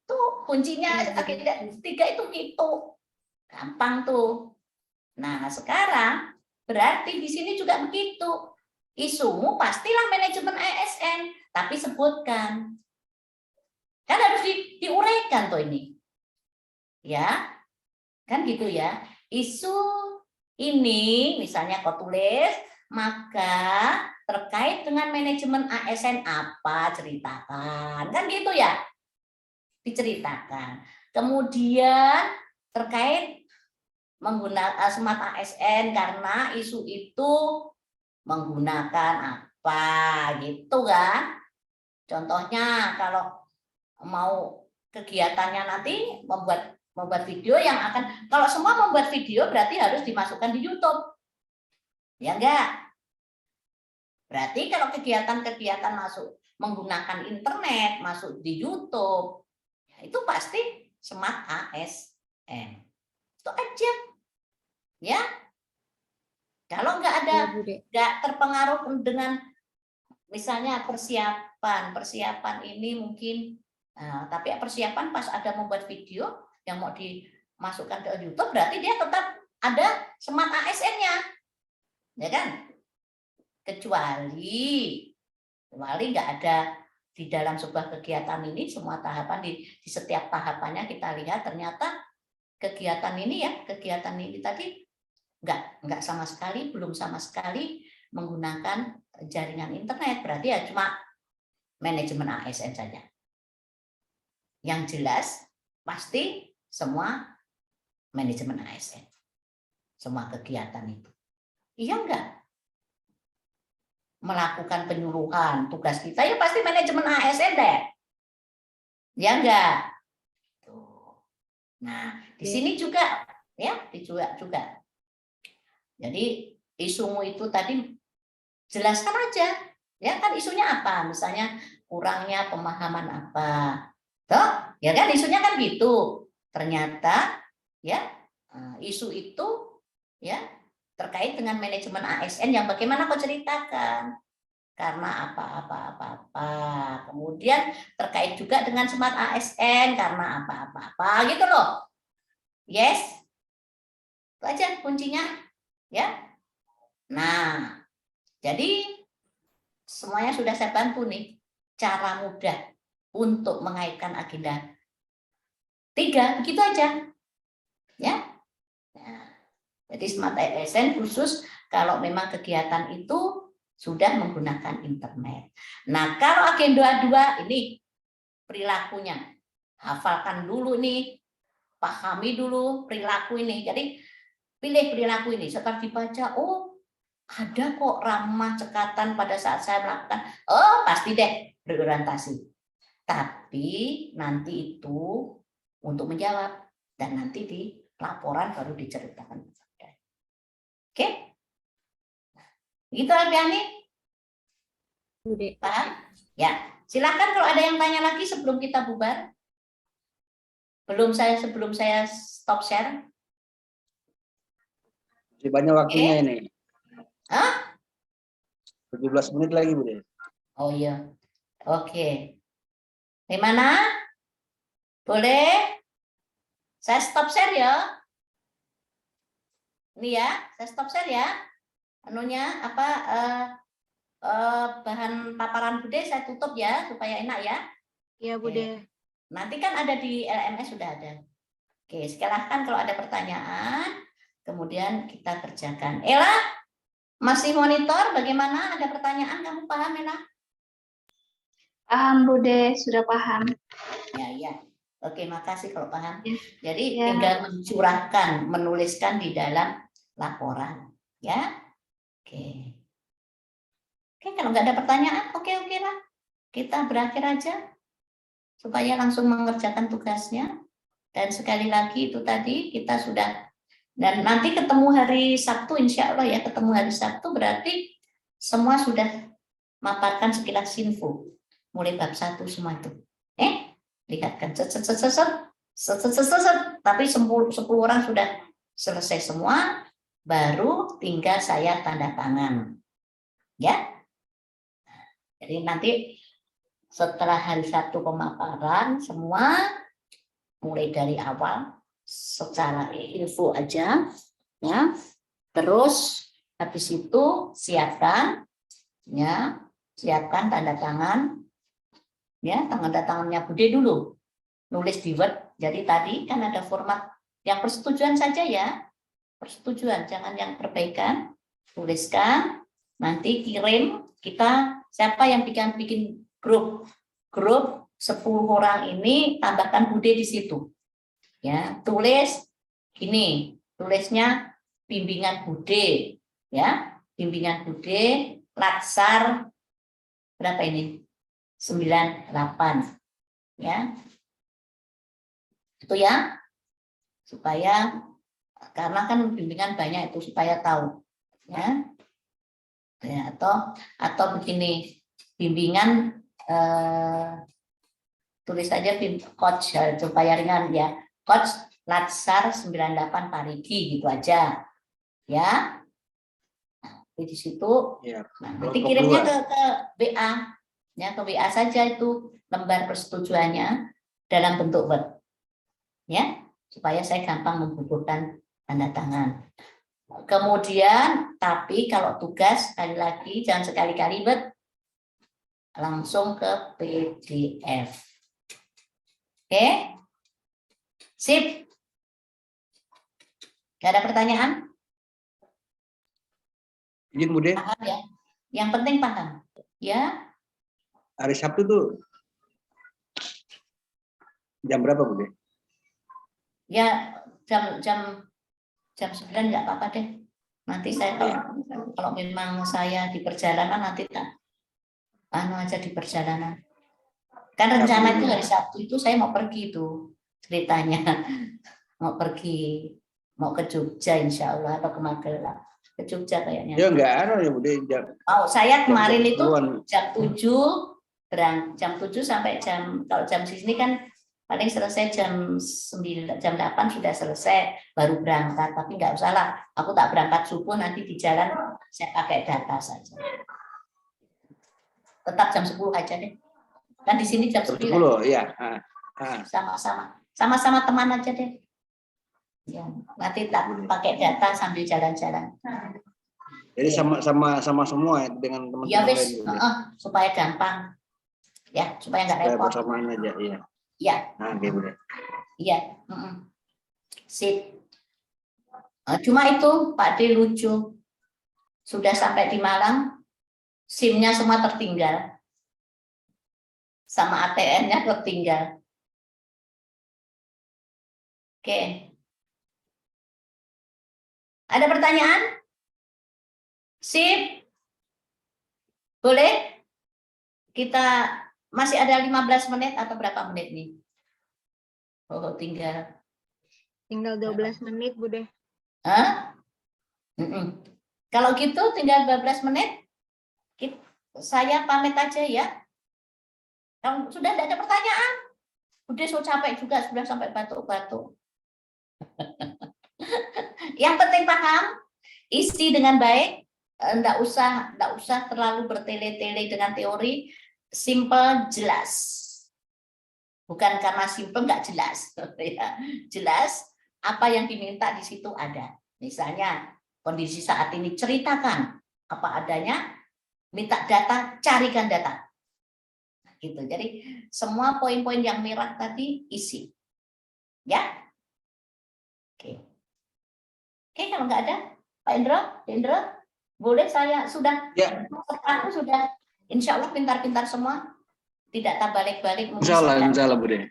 Tuh kuncinya agenda 3 itu gitu. Gampang tuh. Nah, sekarang berarti di sini juga begitu. Isumu pastilah manajemen ASN, tapi sebutkan. Kan harus diuraikan tuh ini. Ya. Kan gitu ya. Isu ini misalnya kau tulis, maka terkait dengan manajemen ASN apa, ceritakan. Kan gitu ya. Diceritakan. Kemudian terkait menggunakan Smart ASN karena isu itu menggunakan apa gitu kan. Contohnya kalau mau kegiatannya nanti membuat video yang akan, kalau semua membuat video berarti harus dimasukkan di YouTube. Ya enggak? Berarti kalau kegiatan-kegiatan masuk menggunakan internet, masuk di YouTube, itu pasti Smart ASN. Itu aja. Ya. Kalau nggak terpengaruh dengan misalnya persiapan ini mungkin, tapi persiapan pas ada membuat video yang mau dimasukkan ke YouTube berarti dia tetap ada Smart ASN-nya, ya kan? kecuali nggak ada di dalam sebuah kegiatan ini semua tahapan di setiap tahapannya kita lihat ternyata kegiatan ini tadi nggak sama sekali, belum sama sekali menggunakan jaringan internet, berarti ya cuma manajemen ASN saja. Yang jelas pasti semua manajemen ASN, semua kegiatan itu. Iya enggak? Melakukan penyuluhan, tugas kita ya pasti manajemen ASN deh. Ya enggak? Nah, di sini juga ya, juga. Jadi isumu itu tadi jelaskan aja. Ya kan isunya apa? Misalnya kurangnya pemahaman apa. Toh, ya kan isunya kan gitu. Ternyata ya isu itu ya terkait dengan manajemen ASN yang bagaimana kau ceritakan. Karena apa. Kemudian terkait juga dengan smart ASN karena apa gitu loh. Yes. Itu aja kuncinya. Ya. Nah, jadi semuanya sudah saya bantu nih. Cara mudah untuk mengaitkan agenda 3, begitu aja. Ya. Nah, jadi smart ASN khusus kalau memang kegiatan itu sudah menggunakan internet. Nah, kalau agenda 2 ini perilakunya. Hafalkan dulu nih, pahami dulu perilaku ini. Jadi pilih perilaku ini. Setelah dibaca, oh ada kok ramah cekatan pada saat saya melakukan. Oh pasti deh berorientasi. Tapi nanti itu untuk menjawab. Dan nanti di laporan baru diceritakan. Oke? Gitu Alfiani? Paham? Ya. Silakan kalau ada yang tanya lagi sebelum kita bubar. Sebelum saya stop share. Masih banyak waktunya ini. Hah? 17 menit lagi, Bu De. Oh iya. Oke. Gimana? Boleh? Saya stop share ya. Ini ya, saya stop share ya. Anunya apa bahan paparan Bude saya tutup ya supaya enak ya. Iya, Bude. Nanti kan ada di LMS sudah ada. Oke, silahkan kalau ada pertanyaan, kemudian kita kerjakan. Ella, masih monitor? Bagaimana? Ada pertanyaan? Kamu paham, Ella? Paham, Bude, sudah paham. Ya. Oke, makasih kalau paham. Ya. Jadi Ya. tinggal mencurahkan, menuliskan di dalam laporan, ya. Oke. Oke, kalau nggak ada pertanyaan, oke lah. Kita berakhir aja supaya langsung mengerjakan tugasnya. Dan sekali lagi itu tadi kita sudah, dan nanti ketemu hari Sabtu insya Allah ya, ketemu hari Sabtu berarti semua sudah maparkan sekilas info mulai bab 1 semua itu. Lihat kan tapi 10 orang sudah selesai semua, baru tinggal saya tanda tangan. Ya. Jadi nanti setelah hari Sabtu pemaparan semua mulai dari awal secara info aja ya. Terus habis itu siapkan tanda tangan ya, tanda tangannya Bude dulu. Nulis di Word. Jadi tadi kan ada format yang persetujuan saja ya. Persetujuan, jangan yang perbaikan. Tuliskan, nanti kirim. Kita siapa yang bikin grup 10 orang ini tambahkan Bude di situ. Ya, tulis gini, tulisnya bimbingan Bude ya. Bimbingan Bude Latsar berapa ini? 98 ya. Itu ya. Supaya karena kan bimbingan banyak itu supaya tahu ya. Ya, atau begini, bimbingan tulis saja coach supaya ringan ya. Coach Latsar 98 Parigi gitu aja. Ya. Nah, di situ Ya, nanti kirimnya ke WA. Ya, ke WA saja itu lembar persetujuannya dalam bentuk Word. Ya, supaya saya gampang membubuhkan tanda tangan. Kemudian, tapi kalau tugas, sekali lagi, jangan sekali-kali langsung ke PDF. Oke? Sip? Gak ada pertanyaan? Izin Bude, Paham ya? Yang penting paham. Ya? hari Sabtu tuh jam berapa Bude? Ya, jam 9 nggak apa-apa deh. Nanti saya kalau memang saya di perjalanan nanti tak aja di perjalanan. Kan rencana itu hari Sabtu itu saya mau pergi itu ceritanya. Mau pergi, mau ke Jogja insya Allah atau ke Magelang. Ke Jogja kayaknya. Ya enggak ya Bude. Saya kemarin itu 10-an. jam 7 sampai kalau jam sini kan paling selesai jam 8 sudah selesai, baru berangkat. Tapi nggak usah lah, aku tak berangkat subuh, nanti di jalan saya pakai data saja. Tetap jam 10 aja deh. Kan di sini jam 9. 10, iya. Sama-sama teman aja deh. Ya, nanti tak pakai data sambil jalan-jalan. Jadi sama semua ya, dengan teman-teman Ya wes, lain. supaya gampang. Ya, supaya nggak repot. Bersamaan aja, iya. Iya. Nah, oke Bude. Iya. Sip. Cuma itu Pak D lucu. Sudah sampai di Malang, SIM-nya semua tertinggal. Sama ATM-nya tertinggal. Oke. Ada pertanyaan? Sip. Boleh? Kita masih ada 15 menit atau berapa menit nih? Oh, tinggal 12 menit, Bude. Hah? Kalau gitu tinggal 12 menit, saya pamit aja ya. Kalau sudah tidak ada pertanyaan, udah so capek juga, sudah sampai batuk-batuk. Yang penting paham, isi dengan baik, enggak usah terlalu bertele-tele dengan teori, simple, jelas. Bukan karena simple enggak jelas, ya. Jelas apa yang diminta di situ ada. Misalnya kondisi saat ini, ceritakan apa adanya, minta data, carikan data. Gitu. Jadi semua poin-poin yang merah tadi isi. Ya. Oke. Oke, kalau nggak ada, Pak Indro, boleh saya sudah, ya. Aku sudah, insya Allah pintar-pintar semua, tidak tak balik-balik. Insya Allah Bude.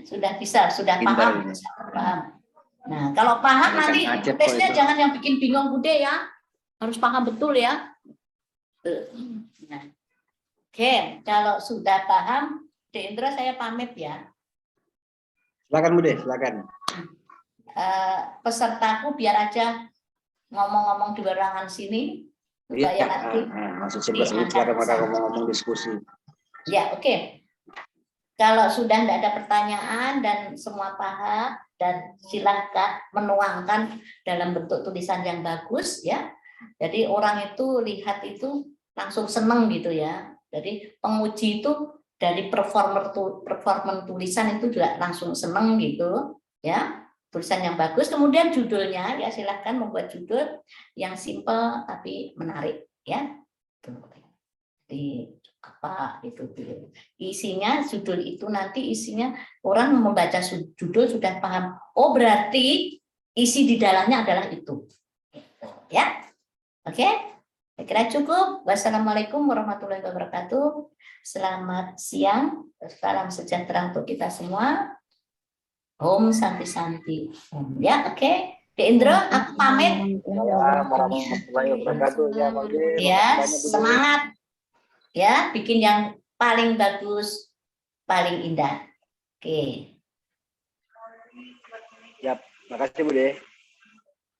Sudah bisa, sudah Pintar, paham. Nah, kalau paham nanti tesnya jangan yang bikin bingung Bude ya, harus paham betul ya. Nah. Oke, kalau sudah paham, Indro saya pamit ya. Silakan Bude, silakan. Pesertaku biar aja ngomong-ngomong di barangan sini supaya nanti masuk 11 menit silakan mereka ngomong-ngomong diskusi. Ya, oke. Kalau sudah tidak ada pertanyaan dan semua paham, dan silakan menuangkan dalam bentuk tulisan yang bagus ya. Jadi orang itu lihat itu langsung seneng gitu ya. Jadi penguji itu dari performer tulisan itu juga langsung seneng gitu ya. Tulisan yang bagus, kemudian judulnya ya silahkan membuat judul yang simple tapi menarik ya. Di apa itu isinya, judul itu nanti isinya orang membaca judul sudah paham. Oh berarti isi di dalamnya adalah itu, ya. Oke, saya kira cukup. Wassalamualaikum warahmatullahi wabarakatuh. Selamat siang, salam sejahtera untuk kita semua. Om Santi Santi. Ya, oke. Indro, aku pamit. Ya, semangat. Ya, bikin yang paling bagus, paling indah. Oke. Siap, makasih Bude.